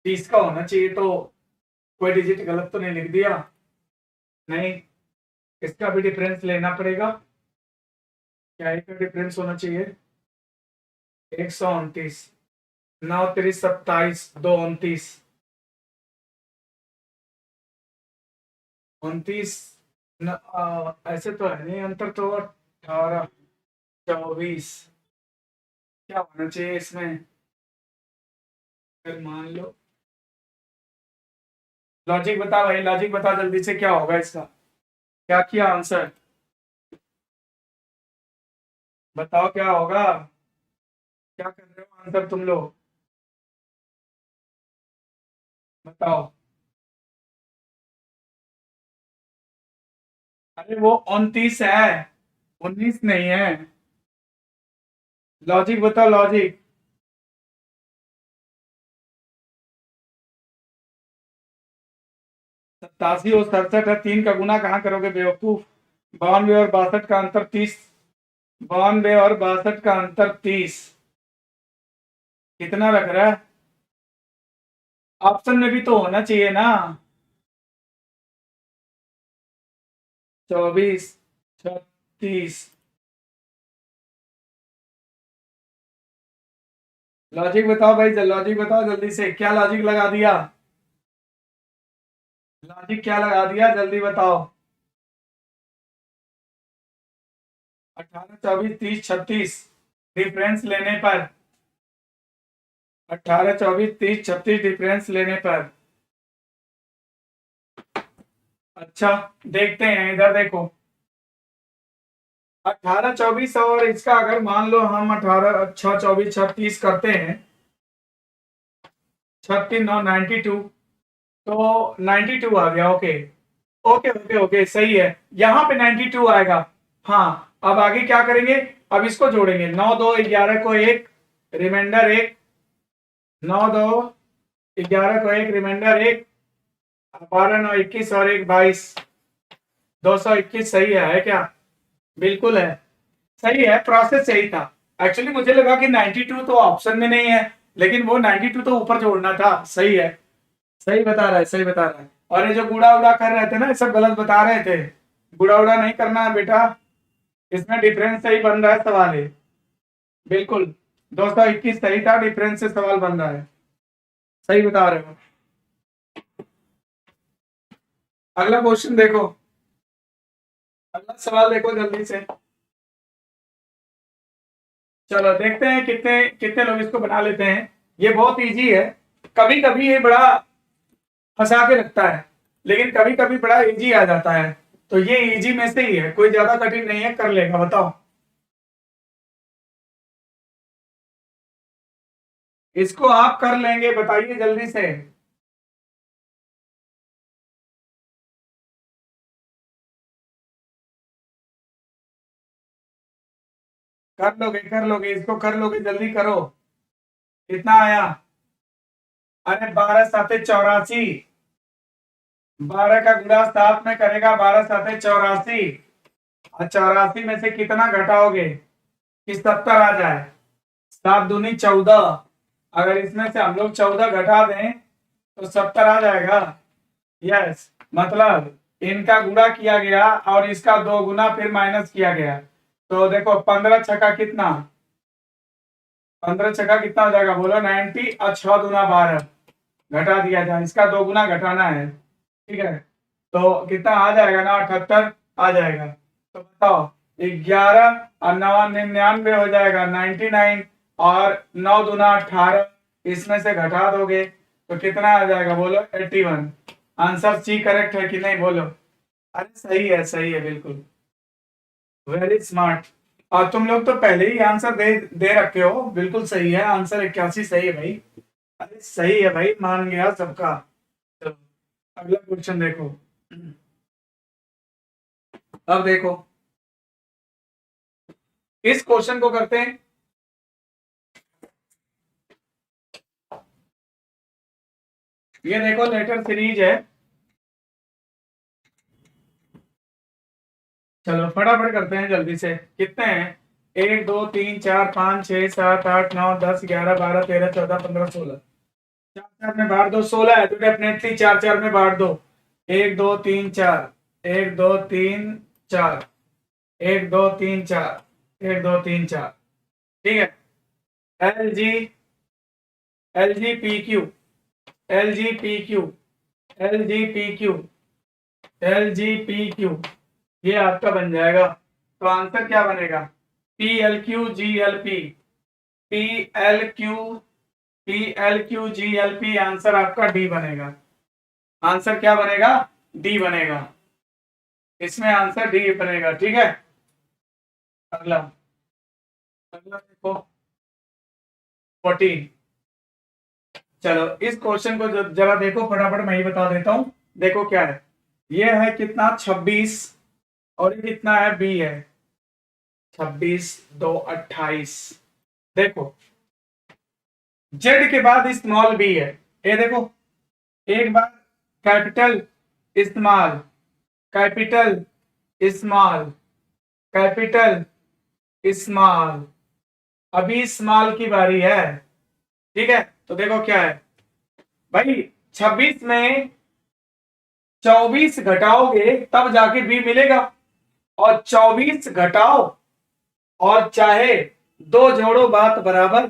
30 का होना चाहिए, तो कोई डिजिट गलत तो नहीं लिख दिया? नहीं, इसका भी डिफरेंस लेना पड़ेगा। क्या इसका डिफरेंस होना चाहिए? 129 9 3 27 2 29 29 ऐसे तो है नहीं, अंतर तो 18 24 क्या होना चाहिए इसमें? फिर मान लो लॉजिक बता भाई, लॉजिक बता जल्दी से, क्या होगा इसका? क्या किया आंसर? बताओ क्या होगा? क्या कर रहे हो आंसर तुम लोग? बताओ। अरे वो 29 है, 19 नहीं है। लॉजिक बताओ लॉजिक। 87 और 67 है, 3 का गुना कहाँ करोगे बेवकूफ? 92 और 62 का अंतर 30, 92 और 62 का अंतर 30, कितना रख रहा है? ऑप्शन में भी तो होना चाहिए ना। 24 36। लॉजिक बताओ भाई, लॉजिक बताओ जल्दी से, क्या लॉजिक लगा दिया? लॉजिक क्या लगा दिया जल्दी बताओ। 18 24 30 36 डिफरेंस लेने पर, 18 24 30 36 डिफरेंस लेने पर। अच्छा, देखते हैं, इधर देखो। 18 24 और इसका अगर मान लो हम 18 6 24 36 करते हैं, 36 9 92, तो 92 आ गया। ओके ओके ओके ओके, सही है, यहाँ पे 92 आएगा। हाँ, अब आगे क्या करेंगे? अब इसको जोड़ेंगे, 9 2 11 को एक रिमाइंडर एक, 9 2 11 को एक रिमाइंडर एक, 12 9 21 और एक 22, 221 सही है क्या? बिल्कुल है, सही है, प्रोसेस सही था। एक्चुअली मुझे लगा कि 92 तो ऑप्शन में नहीं है, लेकिन वो 92 तो ऊपर जोड़ना था। सही है, सही बता रहा है, सही बता रहा है। और ये जो गुड़ा उड़ा कर रहे थे ना, ये सब गलत बता रहे थे। गुड़ा उड़ा नहीं करना है बेटा, इसमें डिफरेंस सही बन रहा है सवाल है। बिल्कुल, 221 सही था, डिफरेंस से सवाल बन रहा है, सही बता रहे हो। अगला क्वेश्चन देखो, अगला सवाल देखो जल्दी से। चलो देखते हैं कितने कितने लोग इसको बना लेते हैं। ये बहुत इजी है, कभी कभी ये बड़ा फंसा के रखता है, लेकिन कभी कभी बड़ा इजी आ जाता है। तो ये इजी में से ही है, कोई ज्यादा कठिन नहीं है, कर लेगा। बताओ, इसको आप कर लेंगे? बताइए जल्दी से। कर लोगे, कर लोगे, इसको कर लोगे, जल्दी करो। कितना आया? अरे 12 साते 84, 12 का गुणा 7 में करेगा, 12 साते 84, और 84 में से कितना घटाओगे कि 70 आ जाए? 7 दूनी 14, अगर इसमें से हम लोग 14 घटा दें तो 70 आ जाएगा। यस, मतलब इनका गुणा किया गया और इसका 2 गुना फिर माइनस किया गया। तो देखो 15 छक्का कितना, 15 छक्का कितना हो जाएगा बोलो? 90, और 6 दूना 12 घटा दिया जाए, इसका 2 गुना घटाना है, ठीक है? तो कितना आ जाएगा ना, 78 आ जाएगा। तो बताओ 11 और 9 99 हो जाएगा 99, और 9 दूना 18, इसमें से घटा दोगे तो कितना आ जाएगा बोलो? 81। आंसर सी करेक्ट है कि नहीं बोलो? अरे सही है बिल्कुल, वेरी स्मार्ट। और तुम लोग तो पहले ही आंसर दे रखे हो, बिल्कुल सही है आंसर, 81 सही है भाई। अरे सही है भाई, मान गया सबका। चलो अगला क्वेश्चन देखो। अब देखो इस क्वेश्चन को करते हैं। ये देखो लेटर सीरीज है, चलो फटाफट करते हैं जल्दी से। कितने हैं? 1 2 3 4 5 6 7 8 9 10 11 12 13 14 15 16। चार चार में बांट दो, 16 है तो डेफिनेटली चार चार में बांट दो। 1 2 3 4, 1 2 3 4, 1 2 3 4, 1 2 3 4। ठीक है। L G, L G P Q, L G P Q, L G P Q, L G P Q, ये आपका बन जाएगा। तो आंसर क्या बनेगा? P L Q G L P, P L Q, P L Q G L P, answer आपका D बनेगा। Answer क्या बनेगा? डी बनेगा, इसमें आंसर डी बनेगा। ठीक है। अगला, अगला देखो 14। चलो इस क्वेश्चन को जरा देखो फटाफट, मैं ही बता देता हूं। देखो क्या है, ये है कितना? 26, और ये कितना है? बी है। 26 2 28। देखो जेड के बाद स्मॉल बी है, ये देखो एक बार capital small, capital small, capital small, अभी स्मॉल की बारी है। ठीक है। तो देखो क्या है भाई, 26 में 24 घटाओगे तब जाके बी मिलेगा, और 24 घटाओ और चाहे दो जोड़ो बात बराबर,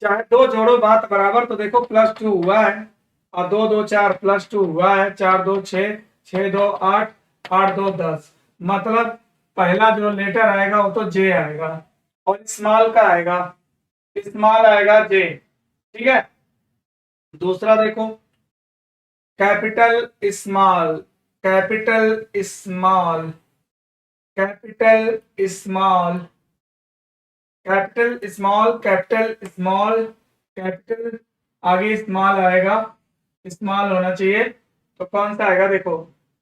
चाहे दो जोड़ो बात बराबर, तो देखो +2 हुआ है, और 2 2 4 +2 हुआ है, 4 2 6, 6 2 8, 8 2 10। मतलब पहला जो लेटर आएगा वो तो जे आएगा, और स्मॉल का आएगा, स्मॉल आएगा जे। ठीक है। दूसरा देखो capital small, capital small, capital small, capital small, capital small, capital, आगे स्मॉल आएगा, स्मॉल होना चाहिए। तो कौन सा आएगा? देखो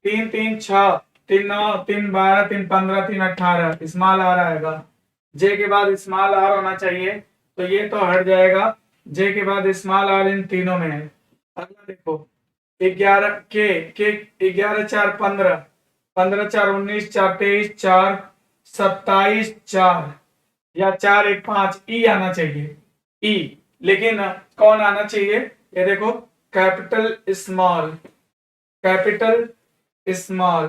3 3 6, 3 9, 3 12, 3 15, 3 18, स्मॉल आर आएगा। जे के बाद स्मॉल आर होना चाहिए, तो ये तो हट जाएगा। जे के बाद स्मॉल आर इन तीनों में है। अगला देखो 11 के 11 4 15, 15 4 19, 4 23, 4 27, 4, या 4 1 5, ई आना चाहिए, ई। लेकिन कौन आना चाहिए? ये देखो capital small, capital small,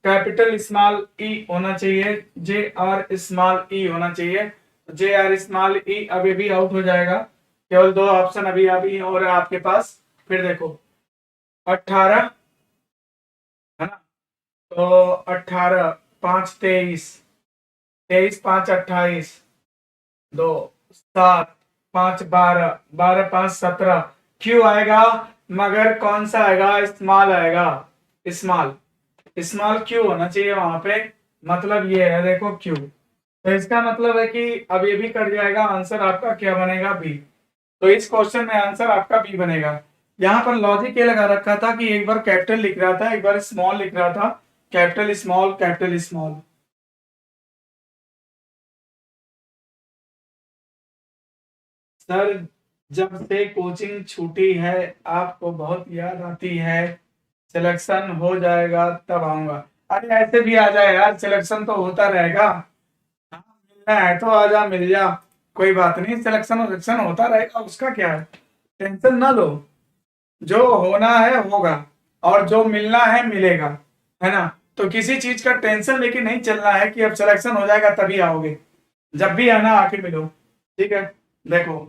capital small E होना चाहिए, जे आर स्मॉल ई होना चाहिए। जे आर स्मॉल ई अभी भी आउट हो जाएगा, केवल दो ऑप्शन अभी अभी और है आपके पास। फिर देखो 18 है ना, तो 18 5 23, 23 5 28, 2 7 5 12, 12 5 17, क्यू आएगा, मगर कौन सा आएगा? स्मॉल आएगा, स्मॉल, स्मॉल क्यू होना चाहिए वहां पे। मतलब ये है देखो क्यू, तो इसका मतलब है कि अब ये भी कट जाएगा, आंसर आपका क्या बनेगा? बी। तो इस क्वेश्चन में आंसर आपका बी बनेगा। यहाँ पर लॉजिक ये लगा रखा था कि एक बार कैपिटल लिख रहा था, एक बार स्मॉल लिख रहा था, capital small, capital small. Sir जब से कोचिंग छूटी है आपको बहुत याद आती है, सिलेक्शन हो जाएगा तब आऊंगा। अरे ऐसे भी आ जाए यार, सिलेक्शन तो होता रहेगा। हाँ, मिलना है तो आजा, मिल जा, कोई बात नहीं, सिलेक्शन सिलेक्शन होता रहेगा, उसका क्या है, टेंशन ना लो। जो होना है होगा, और जो मिलना है मिलेगा, है ना। तो किसी चीज का टेंशन लेके नहीं चलना है कि अब सिलेक्शन हो जाएगा तभी आओगे, जब भी आना आके मिलो। ठीक है। देखो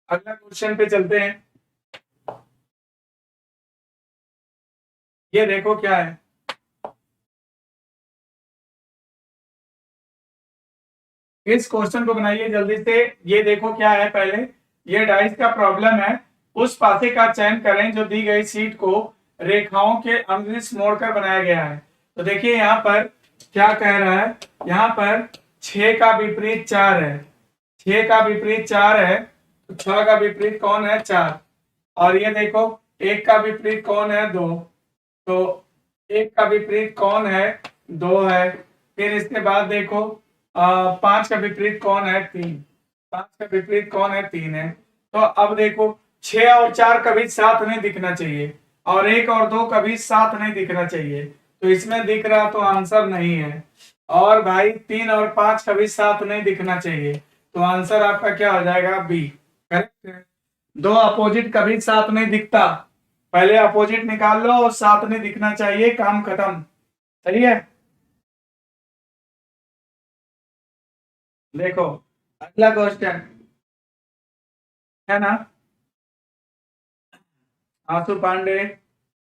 अगला क्वेश्चन पे चलते हैं। ये देखो क्या है, इस क्वेश्चन को बनाइए जल्दी से। ये देखो क्या है, पहले ये डाइस का प्रॉब्लम है। उस पासे का चयन करें जो दी गई सीट को रेखाओं के अनुदिश मोड़कर बनाया गया है। तो देखिए यहाँ पर क्या कह रहा है, यहाँ पर 6 का विपरीत 4 है, 6 का विपरीत 4 है, तो 6 का विपरीत कौन है, 4। और ये देखो 1 का विपरीत कौन है, 2, तो 1 का विपरीत कौन है, 2 है। फिर इसके बाद देखो 5 का विपरीत कौन है, 3, 5 का विपरीत कौन है, 3 है। तो अब देखो 6 और 4 कभी साथ नहीं दिखना चाहिए, और 1 और 2 कभी साथ नहीं दिखना चाहिए, तो इसमें दिख रहा तो आंसर नहीं है। और भाई 3 और 5 कभी साथ नहीं दिखना चाहिए, तो आंसर आपका क्या हो जाएगा, बी। करेक्ट है। दो अपोजिट कभी साथ नहीं दिखता, पहले अपोजिट निकाल लो और साथ नहीं दिखना चाहिए, काम खत्म। सही है। देखो अगला क्वेश्चन है ना, आंसू पांडे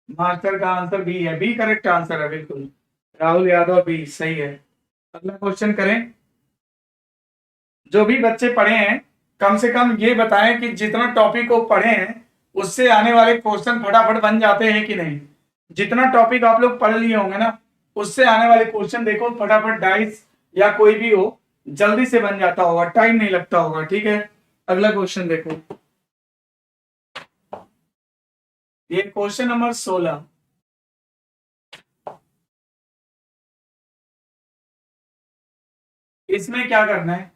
मास्टर का आंसर बी है, बी करेक्ट आंसर है बिल्कुल। राहुल यादव बी सही है। अगला क्वेश्चन करें। जो भी बच्चे पढ़े हैं कम से कम ये बताएं कि जितना टॉपिक वो पढ़े हैं उससे आने वाले क्वेश्चन फटाफट बन जाते हैं कि नहीं। जितना टॉपिक आप लोग पढ़ लिए होंगे ना, उससे आने वाले क्वेश्चन देखो फटाफट डाइस या कोई भी हो जल्दी से बन जाता होगा, टाइम नहीं लगता होगा। ठीक है, अगला क्वेश्चन देखो, ये क्वेश्चन नंबर 16। इसमें क्या करना है,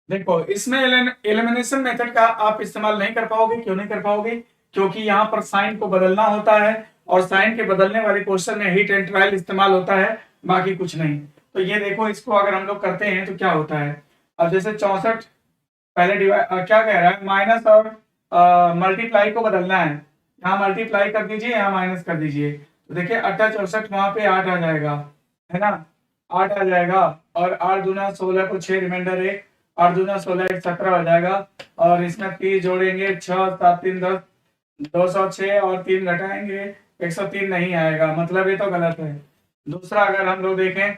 देखो इसमें एलिमिनेशन मेथड का आप इस्तेमाल नहीं कर पाओगे। क्यों नहीं कर पाओगे, क्योंकि यहाँ पर साइन को बदलना होता है, और साइन के बदलने वाले क्वेश्चन में हीट एंड ट्रायल इस्तेमाल होता है, बाकी कुछ नहीं। तो ये देखो इसको अगर हम लोग करते हैं तो क्या होता है। अब जैसे 64 पहले क्या कह रहा है, माइनस और मल्टीप्लाई को बदलना है। यहाँ मल्टीप्लाई कर दीजिए, यहाँ माइनस कर दीजिए, तो देखिए 68 वहां पे 8 आ जाएगा, है ना, 8 आ जाएगा। और 8 दूना 16 को 6 रिमाइंडर 1, 8 दूना 16 1 17 हो जाएगा। और इसमें 30 जोड़ेंगे 6 7 3 10, 206 और 3 घटाएंगे 103 नहीं आएगा, मतलब ये तो गलत है। दूसरा अगर हम लोग देखें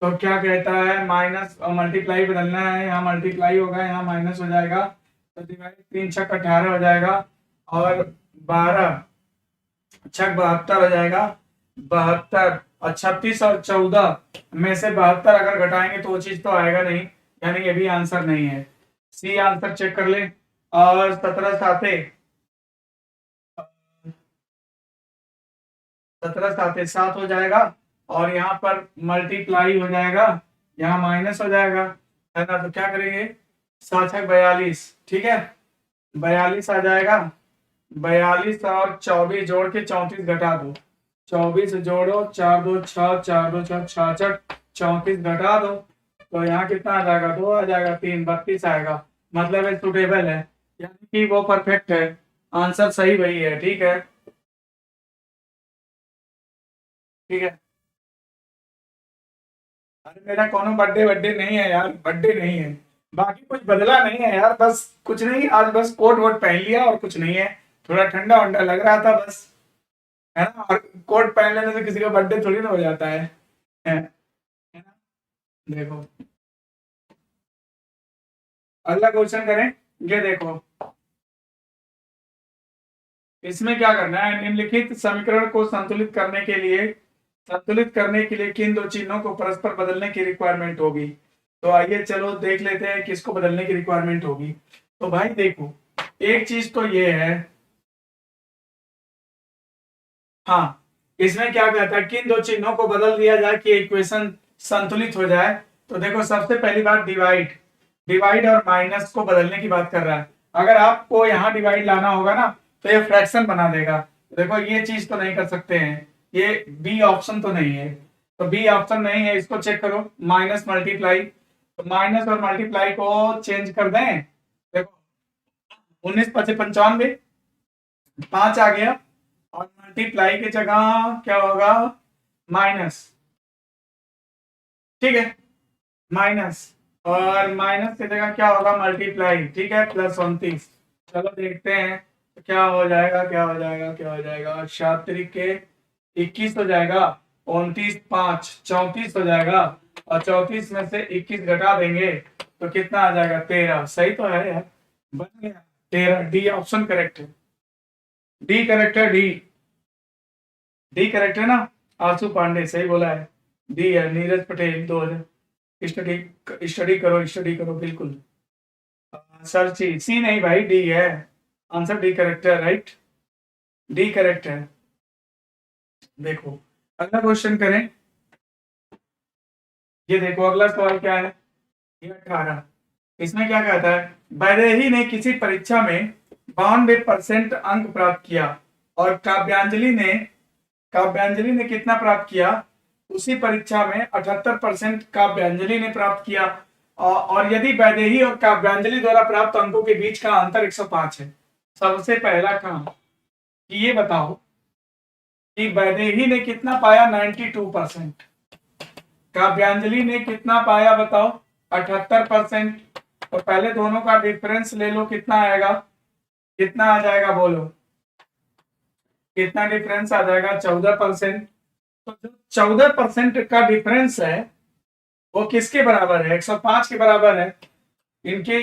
तो क्या कहता है, माइनस और मल्टीप्लाई बदलना है, यहाँ मल्टीप्लाई होगा यहाँ माइनस हो जाएगा, तो डिवाइड 3 छक 18 हो जाएगा, और 12 छक 72 हो जाएगा, 72 और 36 और 14 में से 72 अगर घटाएंगे तो वो चीज तो आएगा नहीं, यानी ये भी आंसर नहीं है। सी आंसर चेक कर ले। और 17 साते 17 साते 7 हो जाएगा, और यहाँ पर मल्टीप्लाई हो जाएगा, यहाँ माइनस हो जाएगा, है ना। तो क्या करेंगे, 7 छक 42, ठीक है, 42 आ जाएगा। 42 और 24 जोड़ के 34 घटा दो, 24 जोड़ो 4 2 6, 4 2 6 66, 34 घटा दो, तो यहाँ कितना आ जाएगा, 2 आ जाएगा, 3 32 आएगा, मतलब ये सुटेबल है, यानी कि वो परफेक्ट है। आंसर सही वही है। ठीक है, ठीक है। अरे मेरा कोनो बर्थडे बर्थडे नहीं है यार, बर्थडे नहीं है, बाकी कुछ बदला नहीं है यार, बस कुछ नहीं, आज बस कोट वोट पहन लिया और कुछ नहीं है, थोड़ा ठंडा वंडा लग रहा था बस, है ना। और कोट पहन लेने से किसी का बर्थडे थोड़ी ना हो जाता है ना। देखो अगला क्वेश्चन करें। ये देखो इसमें क्या करना है, निम्नलिखित समीकरण को संतुलित करने के लिए किन दो चिन्हों को परस्पर बदलने की रिक्वायरमेंट होगी। तो आइए चलो देख लेते हैं किसको बदलने की रिक्वायरमेंट होगी। तो भाई देखो एक चीज तो ये है, हाँ, इसमें क्या कहता है, किन दो चिन्हों को बदल दिया जाए कि इक्वेशन संतुलित हो जाए। तो देखो सबसे पहली बात डिवाइड, डिवाइड और माइनस को बदलने की बात कर रहा है। अगर आपको यहाँ डिवाइड लाना होगा ना तो ये फ्रैक्शन बना देगा। देखो ये चीज तो नहीं कर सकते हैं, ये बी ऑप्शन तो नहीं है, तो बी ऑप्शन नहीं है, इसको चेक करो, माइनस मल्टीप्लाई, तो माइनस और मल्टीप्लाई को चेंज कर दें। देखो 19 पचे 95, 5 आ गया, और मल्टीप्लाई की जगह क्या होगा, माइनस, ठीक है, माइनस, और माइनस की जगह क्या होगा, मल्टीप्लाई, ठीक है, प्लस 29। चलो देखते हैं तो क्या हो जाएगा, क्या हो जाएगा, क्या हो जाएगा, 7 के 21 हो जाएगा, 29 5 34 हो जाएगा, और 34 में से 21 घटा देंगे तो कितना आ जाएगा 13। सही तो है यार, बन गया 13। डी ऑप्शन करेक्ट है, डी करेक्ट है, डी डी करेक्ट है ना। आंसू पांडे सही बोला है, डी है। नीरज पटेल 2000। स्टडी स्टडी करो, स्टडी करो बिल्कुल। सर सी नहीं भाई, डी है आंसर, डी करेक्ट है, राइट, डी करेक्ट है। देखो अगला क्वेश्चन करें। ये देखो अगला सवाल क्या है, ये 18। इसमें क्या कहता है, वैदेही ने किसी परीक्षा में 92% अंक प्राप्त किया और काव्यांजलि ने कितना प्राप्त किया। उसी परीक्षा में 78% काव्यांजलि ने प्राप्त किया, और यदि वैदेही और काव्यांजलि द्वारा प्राप्त अंकों के बीच का अंतर 105 है। सबसे पहला काम कि ये बताओ कि वैदेही ने कितना पाया, 92%। काव्यांजलि ने कितना पाया बताओ, 78%। तो पहले दोनों का डिफरेंस ले लो, कितना आएगा, कितना आ जाएगा बोलो, कितना डिफरेंस आ जाएगा, 14%। तो जो 14% का डिफरेंस है वो किसके बराबर है, 105 के बराबर है। इनके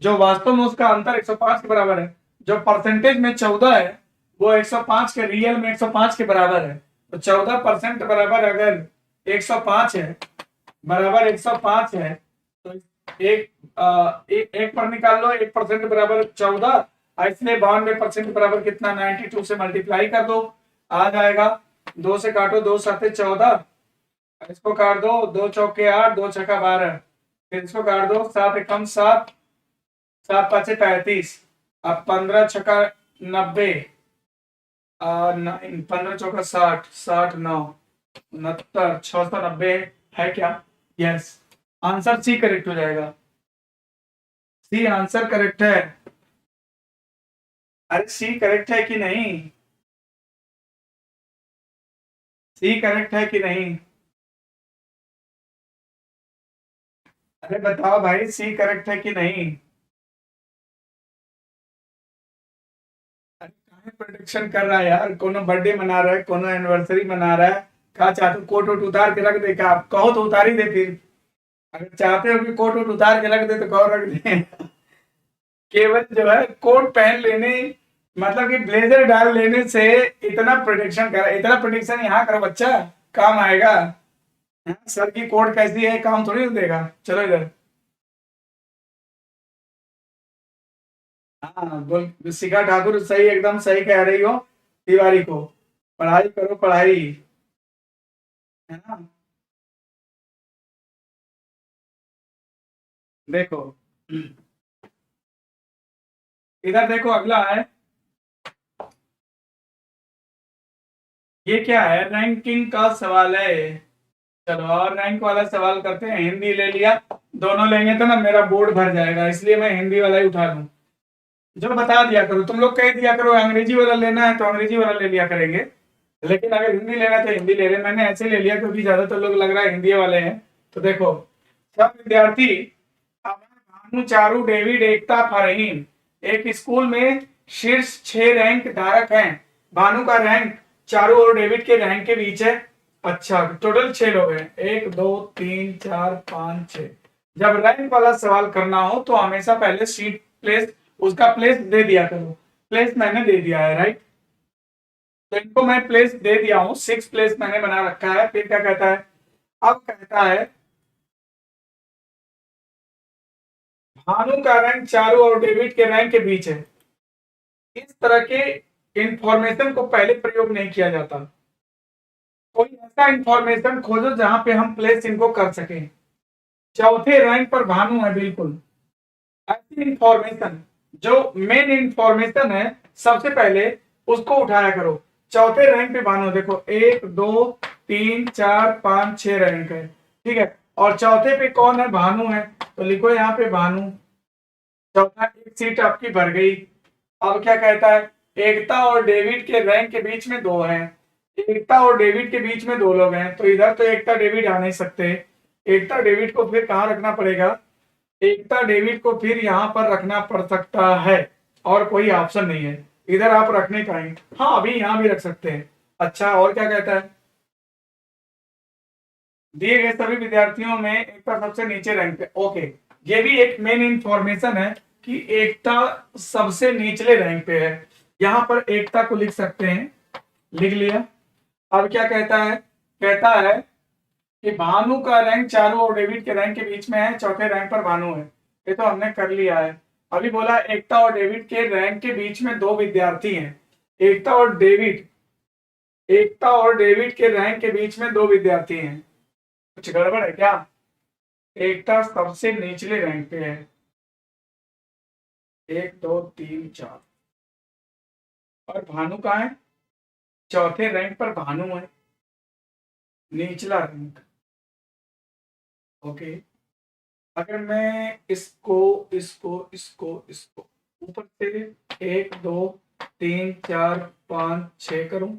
जो वास्तव में उसका अंतर 105 के बराबर है, जो परसेंटेज में 14 है वो 105 के, रियल में 105 के बराबर है। तो 14% बराबर अगर 105 है, बराबर 105 है, तो एक पर निकाल लो, 1% बराबर 14, इसलिए 92% बराबर कितना, 92 से मल्टीप्लाई कर दो, आ जाएगा। 2 से काटो, 2 7 14, इसको काट दो, 2 चौके 8, 2 छक्का 12, फिर इसको काट दो, 7 एकम 7, 7 5 35, अब 15 छक्का 90, 15 चौका 60, 60 9 69, 690 है क्या, यस। आंसर सी करेक्ट हो जाएगा, सी आंसर करेक्ट है। अरे सी करेक्ट है कि नहीं, सी करेक्ट है कि नहीं, अरे बताओ भाई, सी करेक्ट है कि नहीं। अरे प्रोडिक्शन कर रहा है यार, कोनो बर्थडे मना रहा है, कोनो एनिवर्सरी मना रहा है, कहा चाहते हो कोट वोट उतार के रख दे, क्या आप कहो तो उतार ही दे, फिर अगर चाहते हो कि कोट वोट उतार के रख दे तो कहो रख दे। केवल जो है कोट पहन लेने, मतलब कि ब्लेजर डाल लेने से इतना प्रोटेक्शन कर, इतना प्रोटेक्शन यहाँ करो बच्चा, काम आएगा। सर की कोट कैसी है, काम थोड़ी ना देगा। चलो इधर, हाँ बोल, शिखा ठाकुर सही, एकदम सही कह रही हो। तिवारी को पढ़ाई करो, पढ़ाई, है ना। देखो इधर देखो, अगला है, ये क्या है, रैंकिंग का सवाल है। चलो और रैंक वाला सवाल करते हैं। हिंदी ले लिया, दोनों लेंगे तो ना मेरा बोर्ड भर जाएगा, इसलिए मैं हिंदी वाला ही उठा लूं। जो बता दिया करो, तुम लोग कह दिया करो अंग्रेजी वाला लेना है तो अंग्रेजी वाला ले लिया करेंगे, लेकिन अगर हिंदी लेना है तो हिंदी ले रहे। मैंने ऐसे ले लिया क्योंकि ज्यादातर लोग लग रहा है हिंदी वाले हैं। तो देखो, सब विद्यार्थी अमर, भानु, चारू, डेविड, एकता, फरहीन एक स्कूल में शीर्ष 6 रैंक धारक हैं। भानु का रैंक चारू और डेविड के रैंक के बीच है। अच्छा, टोटल 6 लोग हैं, 1 2 3 4 5 6। जब रैंक वाला सवाल करना हो तो हमेशा पहले सीट प्लेस, उसका प्लेस दे दिया करो। प्लेस मैंने दे दिया है, राइट। तो इनको मैं प्लेस दे दिया हूं, 6 प्लेस मैंने बना रखा है। फिर क्या कहता है, अब कहता है भानु का रैंक चारू और डेविड के रैंक के बीच है। इस तरह के इंफॉर्मेशन को पहले प्रयोग नहीं किया जाता। कोई ऐसा इंफॉर्मेशन खोजो जहां पे हम प्लेस इनको कर सकें। चौथे रैंक पर भानु है, बिल्कुल ऐसी इंफॉर्मेशन जो मेन इंफॉर्मेशन है, सबसे पहले उसको उठाया करो। चौथे रैंक पे भानु, देखो 1 2 3 4 5 6 रैंक है, ठीक है। और चौथे पे कौन है, भानु है, तो लिखो यहाँ पे भानु। चौथा, एक सीट आपकी भर गई। अब क्या कहता है, एकता और डेविड के रैंक के बीच में 2 हैं। एकता और डेविड के बीच में 2 लोग हैं, तो इधर तो एकता डेविड आ नहीं सकते। एकता डेविड को फिर कहाँ रखना पड़ेगा, एकता डेविड को फिर यहाँ पर रखना पड़ सकता है, और कोई ऑप्शन नहीं है। इधर आप रखने पाएंगे, हाँ अभी यहाँ भी रख सकते हैं। अच्छा, और क्या कहता है, दिए गए सभी विद्यार्थियों में एकता सबसे नीचे रैंक पे, ओके। ये भी एक मेन इंफॉर्मेशन है कि एकता सबसे निचले रैंक पे है। यहां पर एकता को लिख सकते हैं, लिख लिया। अब क्या कहता है, कहता है कि भानु का रैंक चारू और डेविड के रैंक के बीच में है, चौथे रैंक पर भानु है। ये तो हमने कर लिया है। अभी बोला एकता और डेविड के रैंक के बीच में दो विद्यार्थी हैं। एकता और डेविड, एकता और डेविड के रैंक के बीच में दो विद्यार्थी हैं। कुछ गड़बड़ है क्या? एकता सबसे निचले रैंक पे है, 1 2 3 4, और भानु कहाँ है? चौथे रैंक पर भानु है, निचला रैंक। ओके, अगर मैं इसको इसको इसको इसको ऊपर से 1 2 3 4 5 6 करूं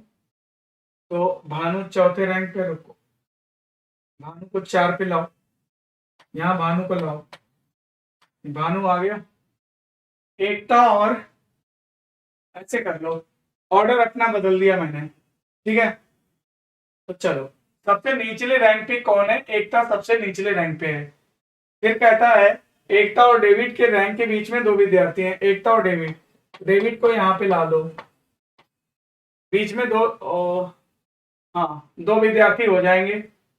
तो भानु चौथे रैंक पे, रुको भानु को 4 पे लाओ, यहाँ भानु को लाओ, भानु आ गया। एकता और ऐसे कर लो, ऑर्डर अपना बदल दिया मैंने, ठीक है। तो चलो, सबसे निचले रैंक पे कौन है? एकता सबसे निचले रैंक पे है। फिर कहता है एकता और डेविड के रैंक के बीच में दो विद्यार्थी हैं। एकता और डेविड, डेविड को यहाँ पे ला दो, बीच में दो हाँ, दो विद्यार्थी हो जाएंगे,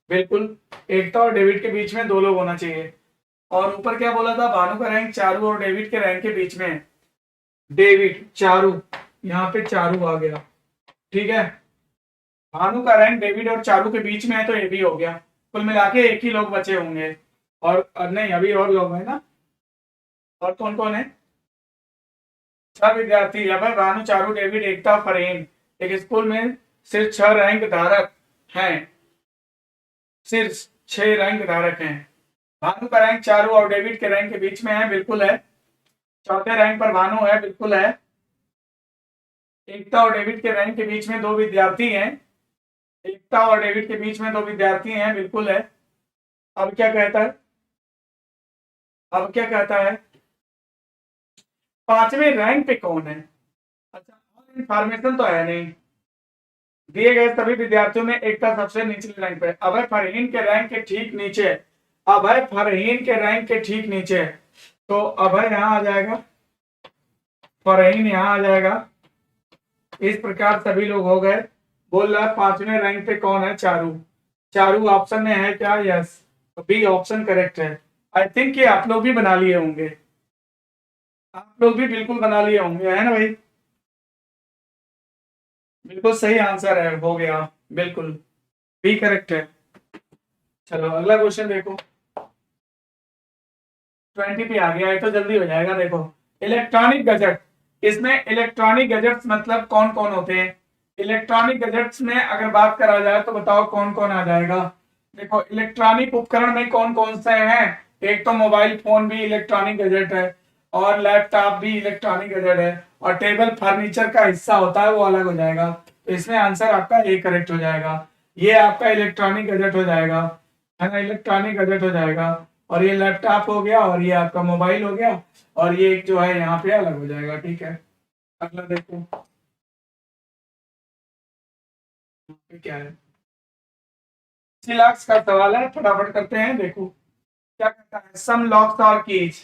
बिल्कुल। एकता और डेविड के बीच में दो लोग होना चाहिए। और ऊपर क्या बोला था? भानु का रैंक चारू और डेविड के रैंक के बीच में है। डेविड चारू, यहाँ पे चारू आ गया, ठीक है। भानु का रैंक डेविड और चारू के बीच में है, तो ये भी हो गया। कुल मिला के एक ही लोग बचे होंगे। और नहीं, अभी और लोग हैं ना। और कौन कौन है? 6 विद्यार्थी। अब है भानु, चारू, डेविड, एकता, फरहीन। एक स्कूल में सिर्फ 6 रैंक धारक हैं, सिर्फ 6 रैंक धारक हैं। भानु का रैंक चारू और डेविड के रैंक के बीच में है, बिल्कुल है। चौथे रैंक पर भानु है, बिल्कुल है। एकता और डेविड के रैंक के बीच में दो विद्यार्थी हैं, एकता और डेविड के बीच में दो विद्यार्थी हैं, बिल्कुल है। अब क्या कहता है? अब क्या कहता है? 5वें रैंक पे कौन है? अच्छा, इंफॉर्मेशन तो है नहीं। दिए गए सभी विद्यार्थियों में एकता सबसे निचले रैंक पे। अभय फरहीन के रैंक के ठीक नीचे, अभय फरहीन के रैंक के ठीक नीचे, तो अभय यहाँ आ जाएगा, फरहीन यहाँ आ जाएगा। इस प्रकार सभी लोग हो गए। बोल रहा है 5वें रैंक पे कौन है? चारू। चारू ऑप्शन में है क्या? यस, बी ऑप्शन करेक्ट है। आई थिंक कि आप लोग भी बना लिए होंगे, आप लोग भी बिल्कुल बना लिए होंगे, है ना भाई? बिल्कुल सही आंसर है, हो गया, बिल्कुल बी करेक्ट है। चलो अगला क्वेश्चन देखो, 20 पे आ गया है तो जल्दी हो जाएगा। देखो, इलेक्ट्रॉनिक गैजेट, इसमें इलेक्ट्रॉनिक गैजेट्स मतलब कौन कौन होते हैं? इलेक्ट्रॉनिक गैजेट्स में अगर बात करा जाए तो बताओ कौन कौन आ जाएगा। देखो, इलेक्ट्रॉनिक उपकरण में कौन कौन से हैं? एक तो मोबाइल फोन भी इलेक्ट्रॉनिक गैजेट है, और लैपटॉप भी इलेक्ट्रॉनिक गैजेट है, और टेबल फर्नीचर का हिस्सा होता है वो अलग हो जाएगा। तो इसमें आंसर आपका ए करेक्ट हो जाएगा। ये आपका इलेक्ट्रॉनिक गैजेट हो जाएगा, है ना, इलेक्ट्रॉनिक गैजेट हो जाएगा। और ये लैपटॉप हो गया, और ये आपका मोबाइल हो गया, और ये जो है यहाँ पे अलग हो जाएगा, ठीक है। अगला देखो क्या है, सिलैक्स का सवाल है, फटाफट करते हैं। देखो क्या कहता है, सम लॉक्स और कीज,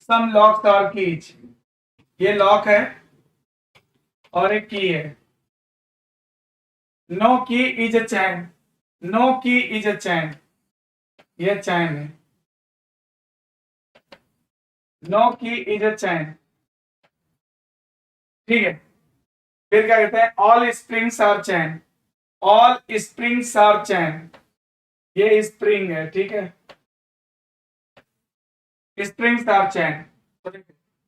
सम लॉक्स और कीज, ये लॉक है और एक की है। नो की इज अ चैन, नो की इज अ चैन, ये चैन है। नो की इज अ चैन, ठीक है। फिर क्या कहते हैं, all springs are chain, all springs are chain, ये स्प्रिंग है, ठीक है, स्प्रिंग्स आर चैन।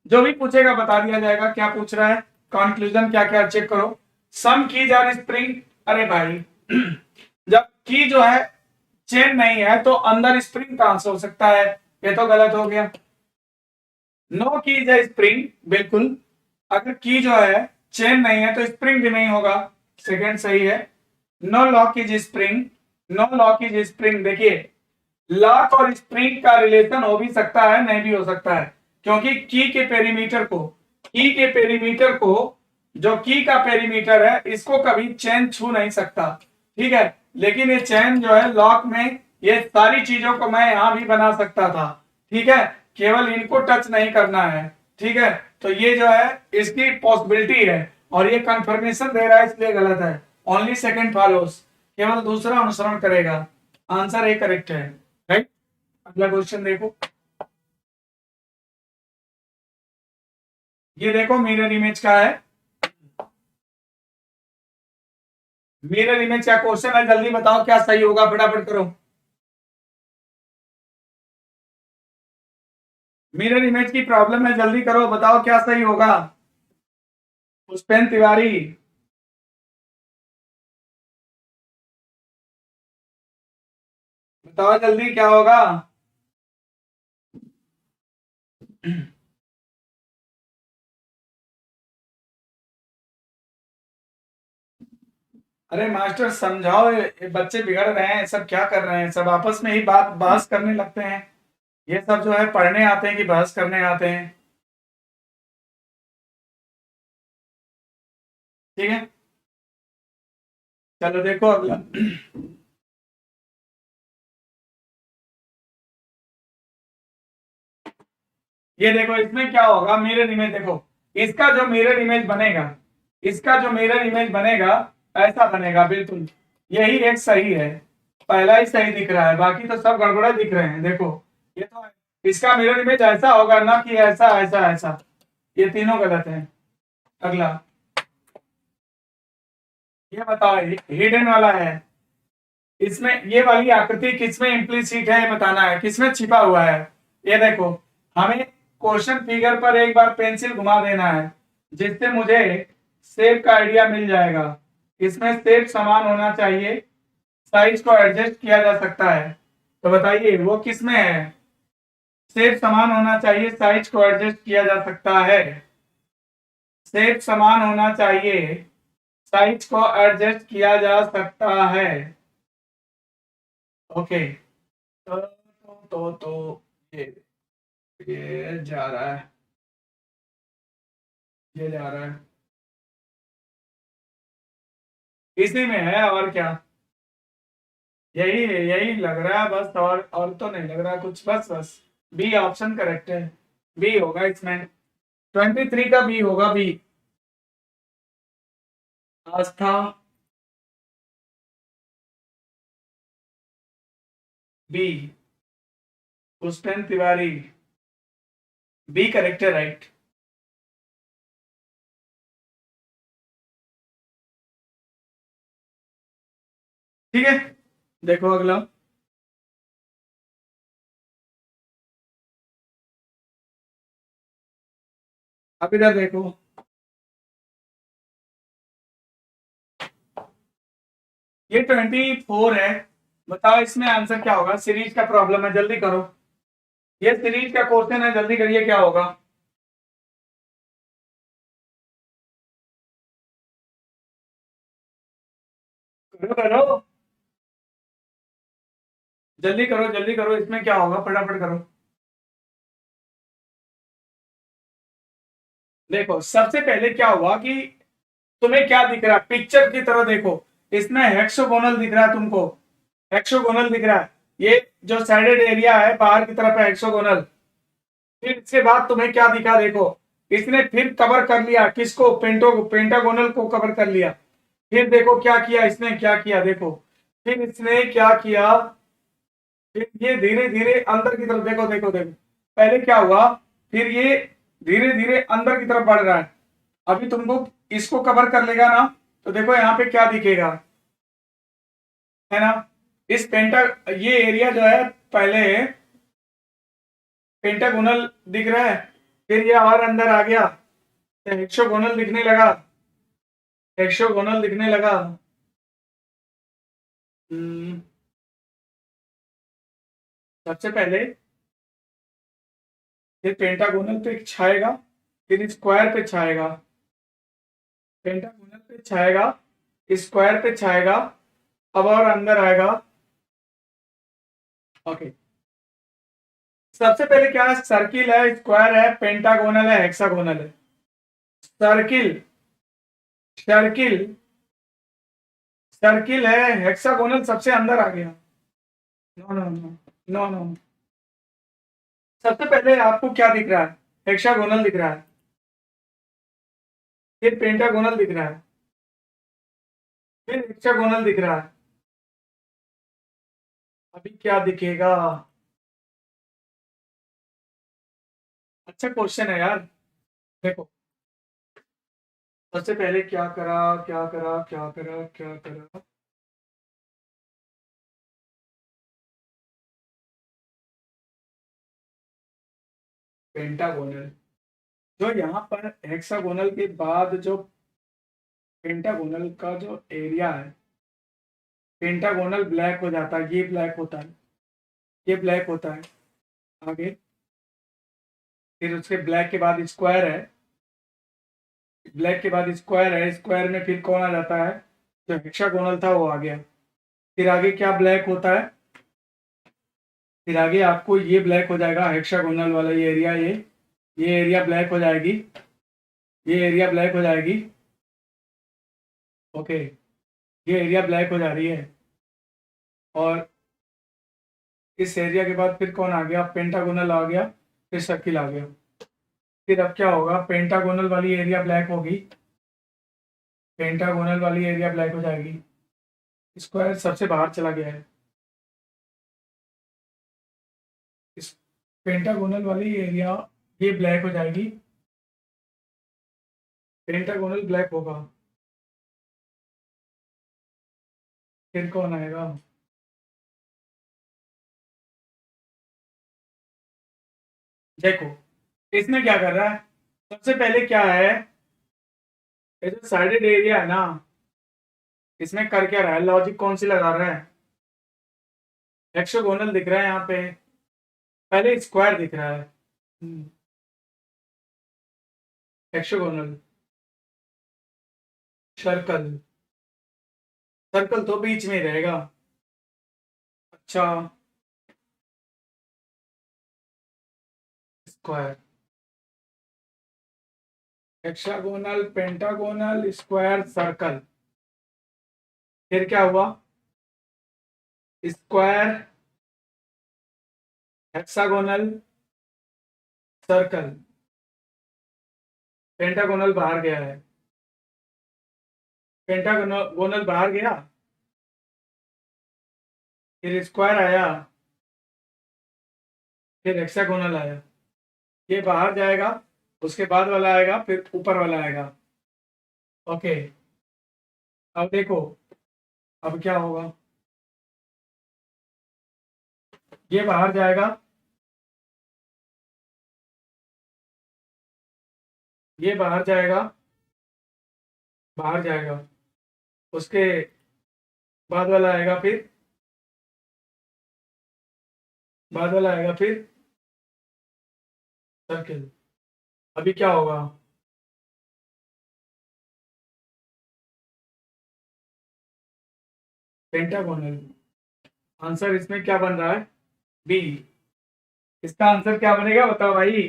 जो भी पूछेगा बता दिया जाएगा क्या पूछ रहा है। कंक्लूजन क्या क्या चेक करो। सम कीज आर स्प्रिंग, अरे भाई जब की जो है चेन नहीं है तो अंदर स्प्रिंग कहां से हो सकता है? ये तो गलत हो गया। नो कीज है स्प्रिंग, बिल्कुल। अगर की जो है चेन नहीं है तो स्प्रिंग भी नहीं होगा, सेकंड सही है। No lock is spring, no lock is spring. देखिए, लॉक और स्प्रिंग का रिलेशन हो भी सकता है, नहीं भी हो सकता है, क्योंकि की के पेरीमीटर को, की के पेरीमीटर को, जो की का पेरीमीटर है इसको कभी चेन छू नहीं सकता, ठीक है। लेकिन ये चेन जो है लॉक में, ये सारी चीजों को मैं यहां भी बना सकता था, ठीक है, केवल इनको टच नहीं करना है, ठीक है। तो ये जो है इसकी पॉसिबिलिटी है, और ये कंफर्मेशन दे रहा है इसलिए गलत है। ओनली सेकंड फॉलोस, केवल दूसरा अनुसरण करेगा। आंसर ए करेक्ट है, राइट। अगला क्वेश्चन देखो, ये देखो मिरर इमेज का है। मिरर इमेज का क्वेश्चन है, जल्दी बताओ क्या सही होगा, फटाफट करो। मिरर इमेज की प्रॉब्लम है, जल्दी करो, बताओ क्या सही होगा। पुष्पेन तिवारी, बताओ जल्दी क्या होगा। अरे मास्टर समझाओ, ये बच्चे बिगड़ रहे हैं, सब क्या कर रहे हैं, सब आपस में ही बात बहस करने लगते हैं। ये सब जो है पढ़ने आते हैं कि बहस करने आते हैं। ठीक है, चलो देखो अगला। ये देखो इसमें क्या होगा, मिरर इमेज देखो, इसका जो मिरर इमेज बनेगा, इसका जो मिरर इमेज बनेगा ऐसा बनेगा बिल्कुल। यही एक सही है, पहला ही सही दिख रहा है, बाकी तो सब गड़बड़े दिख रहे हैं। देखो ये तो इसका मिरर इमेज ऐसा होगा ना कि ऐसा ऐसा ऐसा, ये तीनों गलत है। अगला, ये बताओ हिडन वाला है, इसमें ये वाली आकृति किसमें इम्प्लीसिट है बताना है, किसमें छिपा हुआ है। ये देखो, हमें क्वेश्चन फिगर पर एक बार पेंसिल घुमा देना है, जिससे मुझे शेप का आइडिया मिल जाएगा। इसमें शेप समान होना चाहिए, साइज को एडजस्ट किया जा सकता है। तो बताइए वो किसमें है। शेप समान होना चाहिए, साइज को एडजस्ट किया जा सकता है। शेप समान होना चाहिए, साइज को एडजस्ट किया जा सकता है। ओके, तो ये ये जा रहा है, ये जा रहा है, इसी में है और क्या। यही है, यही लग रहा है बस, और तो नहीं लग रहा कुछ, बस बस। बी ऑप्शन करेक्ट है, बी होगा इसमें, 23 का बी होगा, B. Aastha, B. Pushpen Tiwari, B correct है, राइट। ठीक है, देखो अगला। अब इधर देखो, ये 24 है, बताओ इसमें आंसर क्या होगा। सीरीज का प्रॉब्लम है, जल्दी करो, ये सीरीज का क्वेश्चन है, जल्दी करिए क्या होगा। करो करो, जल्दी करो जल्दी करो, इसमें क्या होगा, फटाफट करो। देखो सबसे पहले क्या हुआ कि तुम्हें क्या दिख रहा है, पिक्चर की तरह देखो, इसमें हेक्सागोनल दिख रहा है तुमको, हेक्सागोनल दिख रहा है। ये जो साइडेड एरिया है बाहर की तरफ है, हेक्सागोनल। फिर इसके बाद तुम्हें क्या दिखा, देखो इसने फिर कवर कर लिया किसको, पेंटागोनल को कवर कर लिया। फिर देखो क्या किया इसने, क्या किया देखो, फिर इसने क्या किया, फिर ये धीरे धीरे अंदर की तरफ, देखो देखो देखो, पहले क्या हुआ, फिर ये धीरे धीरे अंदर की तरफ बढ़ रहा है। अभी तुमको इसको कवर कर लेगा ना, तो देखो यहाँ पे क्या दिखेगा, है ना। इस पेंटा, ये एरिया जो है पहले पेंटागोनल दिख रहा है, फिर ये और अंदर आ गया, तो हेक्सागोनल दिखने लगा, हेक्सागोनल दिखने लगा। हम्म, सबसे पहले ये पेंटागोनल पे छाएगा, फिर स्क्वायर पे छाएगा, पेंटागोनल पे छाएगा, स्क्वायर पे छाएगा, अब और अंदर आएगा। ओके, सबसे पहले क्या है, सर्किल है, स्क्वायर है, पेंटागोनल है, हेक्सागोनल है। सर्किल, सर्किल, सर्किल है, हेक्सागोनल सबसे अंदर आ गया। No no no, no no, सबसे पहले आपको क्या दिख रहा है? हेक्सागोनल दिख रहा है, फिर पेंटागोनल दिख रहा है, फिर हेक्सागोनल दिख रहा है। अभी क्या दिखेगा? अच्छा क्वेश्चन है यार। देखो, सबसे पहले क्या करा, क्या करा, क्या करा, क्या करा। पेंटागोनल, जो यहाँ पर हेक्सागोनल के बाद जो पेंटागोनल का जो एरिया है, पेंटागोनल ब्लैक हो जाता है, ये ब्लैक होता है, ये ब्लैक होता है। आगे फिर उसके ब्लैक के बाद स्क्वायर है, ब्लैक के बाद स्क्वायर है, स्क्वायर में फिर कौन आ जाता है? जो हेक्सागोनल था वो आ गया। फिर आगे क्या ब्लैक होता है? फिर आगे आपको ये ब्लैक हो जाएगा, हेक्सागोनल वाला ये एरिया, ये एरिया ब्लैक हो जाएगी, ये एरिया ब्लैक हो जाएगी। ओके, ये एरिया ब्लैक हो जा रही है। और इस एरिया के बाद फिर कौन आ गया? पेंटागोनल आ गया, फिर सर्किल आ गया। फिर अब क्या होगा? पेंटागोनल वाली एरिया ब्लैक होगी, पेंटागोनल वाली एरिया ब्लैक हो जाएगी। स्क्वायर सबसे बाहर चला गया है, इस पेंटागोनल वाली एरिया ये ब्लैक हो जाएगी, पेंटागोनल ब्लैक होगा। फिर कौन आएगा? देखो, इसमें क्या कर रहा है? सबसे पहले क्या है, ये जो साइडेड एरिया है ना, इसमें कर क्या रहा है? लॉजिक कौन सी लगा रहा है? हेक्सागोनल दिख रहा है यहाँ पे, पहले स्क्वायर दिख रहा है। हेक्सागोनल, सर्कल, सर्कल तो बीच में ही रहेगा। अच्छा, square, hexagonal, pentagonal, square, circle. फिर क्या हुआ? स्क्वायर, हेक्सागोनल, सर्कल, पेंटागोनल बाहर गया है, पेंटागोनल बाहर गया, फिर स्क्वायर आया, फिर हेक्सागोनल आया। ये बाहर जाएगा, उसके बाद वाला आएगा, फिर ऊपर वाला आएगा। ओके, अब देखो, अब क्या होगा? ये बाहर जाएगा, ये बाहर जाएगा, बाहर जाएगा, उसके बाद वाला आएगा, फिर बाद वाला आएगा, फिर सर्किल। अभी क्या होगा? पेंटागोनल। आंसर इसमें क्या बन रहा है? बी। इसका आंसर क्या बनेगा बताओ भाई?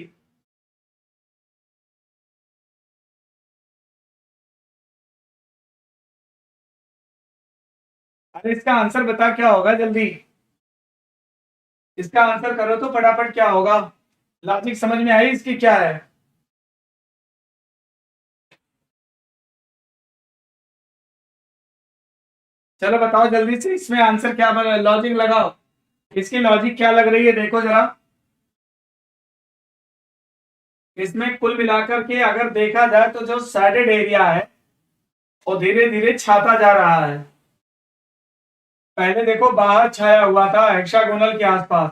अरे इसका आंसर बता क्या होगा जल्दी, इसका आंसर करो तो फटाफट, क्या होगा? लॉजिक समझ में आई इसकी क्या है? चलो बताओ जल्दी से, इसमें आंसर क्या बना? लॉजिक लगाओ, इसकी लॉजिक क्या लग रही है देखो जरा। इसमें कुल मिलाकर के अगर देखा जाए तो जो सैडेड एरिया है वो धीरे धीरे छाता जा रहा है। पहले देखो बाहर छाया हुआ था हेक्सागोनल के आसपास,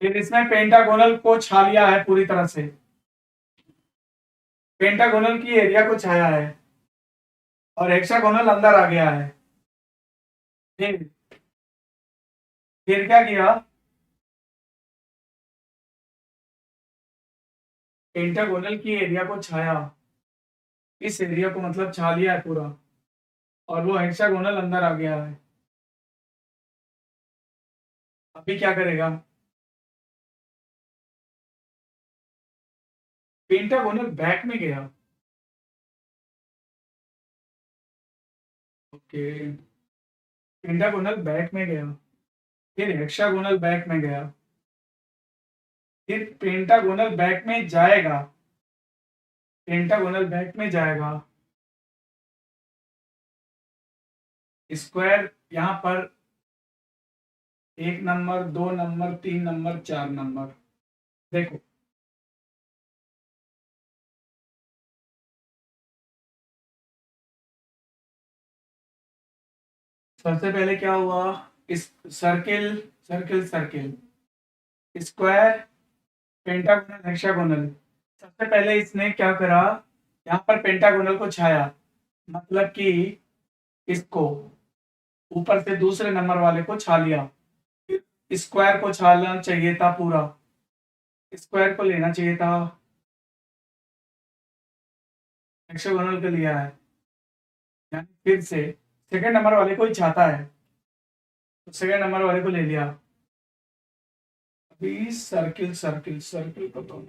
फिर इसमें पेंटागोनल को छा लिया है पूरी तरह से, पेंटागोनल की एरिया को छाया है, और हेक्सागोनल अंदर आ गया है। फिर फिर क्या किया? पेंटागोनल की एरिया को छाया, इस एरिया को मतलब छा लिया है पूरा, और वो हेक्सागोनल अंदर आ गया है। अभी क्या करेगा? पेंटागोनल बैक में गया। ओके, पेंटागोनल बैक में गया, फिर हेक्सागोनल बैक में गया, फिर पेंटागोनल बैक में जाएगा, पेंटागोनल बैक में जाएगा, स्क्वायर यहाँ पर 1 नंबर, 2 नंबर, 3 नंबर, 4 नंबर। देखो सबसे पहले क्या हुआ, इस circle circle circle, square, pentagonal, hexagonal. सबसे पहले इसने क्या करा, यहाँ पर पेंटागोनल को छाया, मतलब कि इसको ऊपर से दूसरे नंबर वाले को छा लिया। स्क्वायर को छालना चाहिए था पूरा, स्क्वायर को लेना चाहिए था, हेक्सागोनल को लिया है, यानी फिर से सेकंड नंबर वाले को ही छाता है, तो सेकंड नंबर वाले को ले लिया। अभी सर्किल सर्किल सर्किल को तो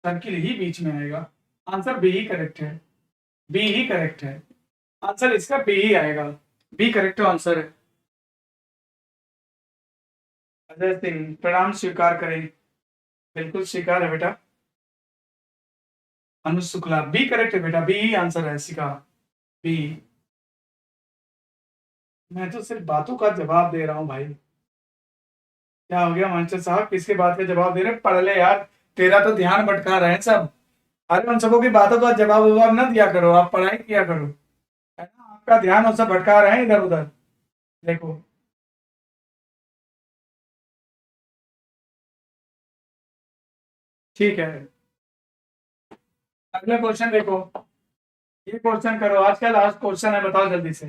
सर्किल ही बीच में आएगा, आंसर बी ही करेक्ट है, बी ही करेक्ट है, आंसर इसका बी ही आएगा, बी करेक्ट आंसर है। अजय सिंह प्रणाम स्वीकार करें, बिल्कुल स्वीकार है बेटा। अनुज शुक्ला बी करेक्ट है बेटा, बी ही आंसर है इसका, बी। मैं तो सिर्फ बातों का जवाब दे रहा हूं भाई। क्या हो गया मास्टर साहब, किसके बात का जवाब दे रहे, पढ़ ले यार, तेरा तो ध्यान भटका रहे हैं सब। अरे उन सबों की बातों का जवाब ववाब ना दिया करो, आप पढ़ाई किया करो, है ना, आपका ध्यान उन सब भटका रहे हैं इधर उधर। देखो ठीक है, अगला क्वेश्चन देखो, ये क्वेश्चन करो, आज का लास्ट क्वेश्चन है, बताओ जल्दी से,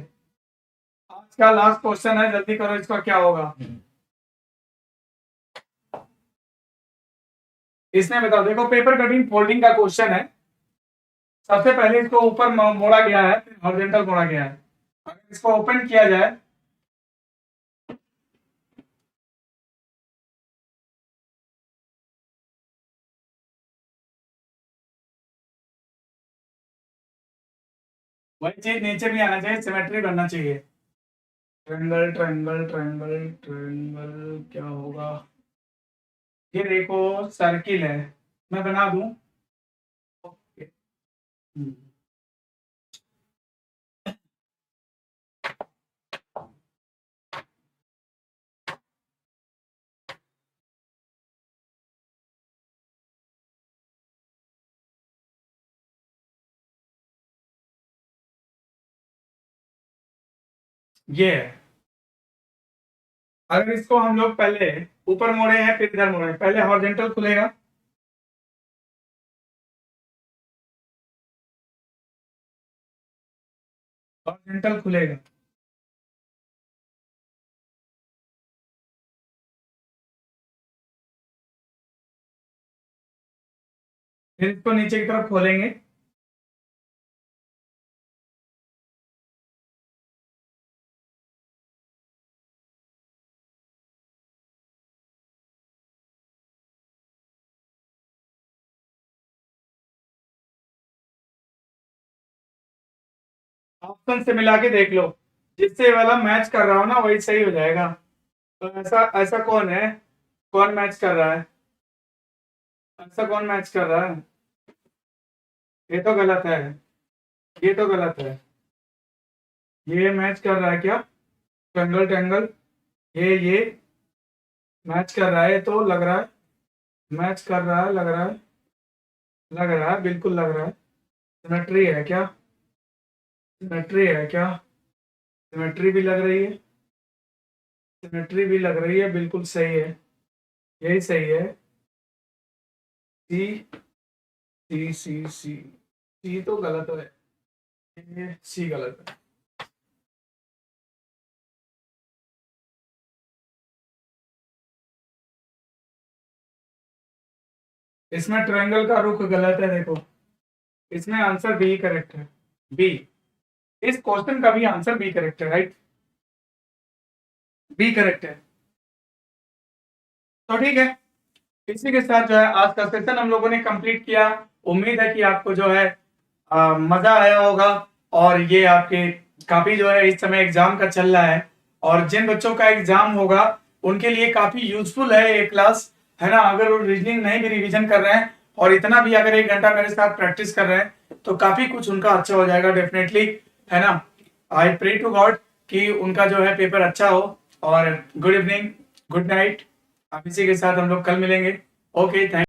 आज का लास्ट क्वेश्चन है, जल्दी करो, इसका क्या होगा। इसने बताओ, देखो पेपर कटिंग फोल्डिंग का क्वेश्चन है। सबसे पहले इसको ऊपर मोड़ा गया है, फिर हॉरिजॉन्टल मोड़ा गया है। अगर इसको ओपन किया जाए, वही चीज नीचे भी आना चाहिए, सिमेट्री बनना चाहिए। ट्रायंगल ट्रायंगल ट्रायंगल ट्रायंगल क्या होगा, ये देखो सर्किल है, मैं बना दूं, ओके। ये है, अगर इसको हम लोग पहले ऊपर मोड़े हैं फिर इधर मोड़े, पहले हॉरिजॉन्टल खुलेगा, हॉरिजॉन्टल खुलेगा, फिर इसको नीचे की तरफ खोलेंगे, ऑप्शन से मिला के देख लो, जिससे वाला मैच कर रहा हो ना वही सही हो जाएगा। तो ऐसा ऐसा कौन है, कौन मैच कर रहा है, ऐसा कौन मैच कर रहा है, ये तो गलत है, ये तो गलत है, ये मैच कर रहा है क्या, ट्रायंगल ट्रायंगल, ये मैच कर रहा है, तो लग रहा है मैच कर रहा है, लग रहा है, लग रहा है, बिल्कुल लग रहा है, सिमेट्री है क्या, सिमेट्री है क्या, सिमेट्री भी लग रही है, सिमेट्री भी लग रही है, बिल्कुल सही है, यही सही है, सी सी सी सी, सी तो गलत है, ये सी गलत है। इसमें ट्रायंगल का रुख गलत है, देखो इसमें आंसर बी करेक्ट है, बी, इस क्वेश्चन का भी आंसर बी करेक्ट है, राइट, बी करेक्ट है। तो ठीक है, इसी के साथ जो है आज का सेशन हम लोगों ने कंप्लीट किया। उम्मीद है कि आपको जो है मजा आया होगा, और ये आपके काफी जो है इस समय एग्जाम का चल रहा है, और जिन बच्चों का एग्जाम होगा उनके लिए काफी यूजफुल है ये क्लास, है ना। अगर वो रीजनिंग नहीं भी रिवीजन कर रहे हैं और इतना भी अगर 1 घंटा मेरे साथ प्रैक्टिस कर रहे हैं तो काफी कुछ उनका अच्छा हो जाएगा डेफिनेटली, है ना। आई प्रे टू गॉड कि उनका जो है पेपर अच्छा हो। और गुड इवनिंग, गुड नाइट। आप इसी के साथ हम लोग कल मिलेंगे। Okay, thank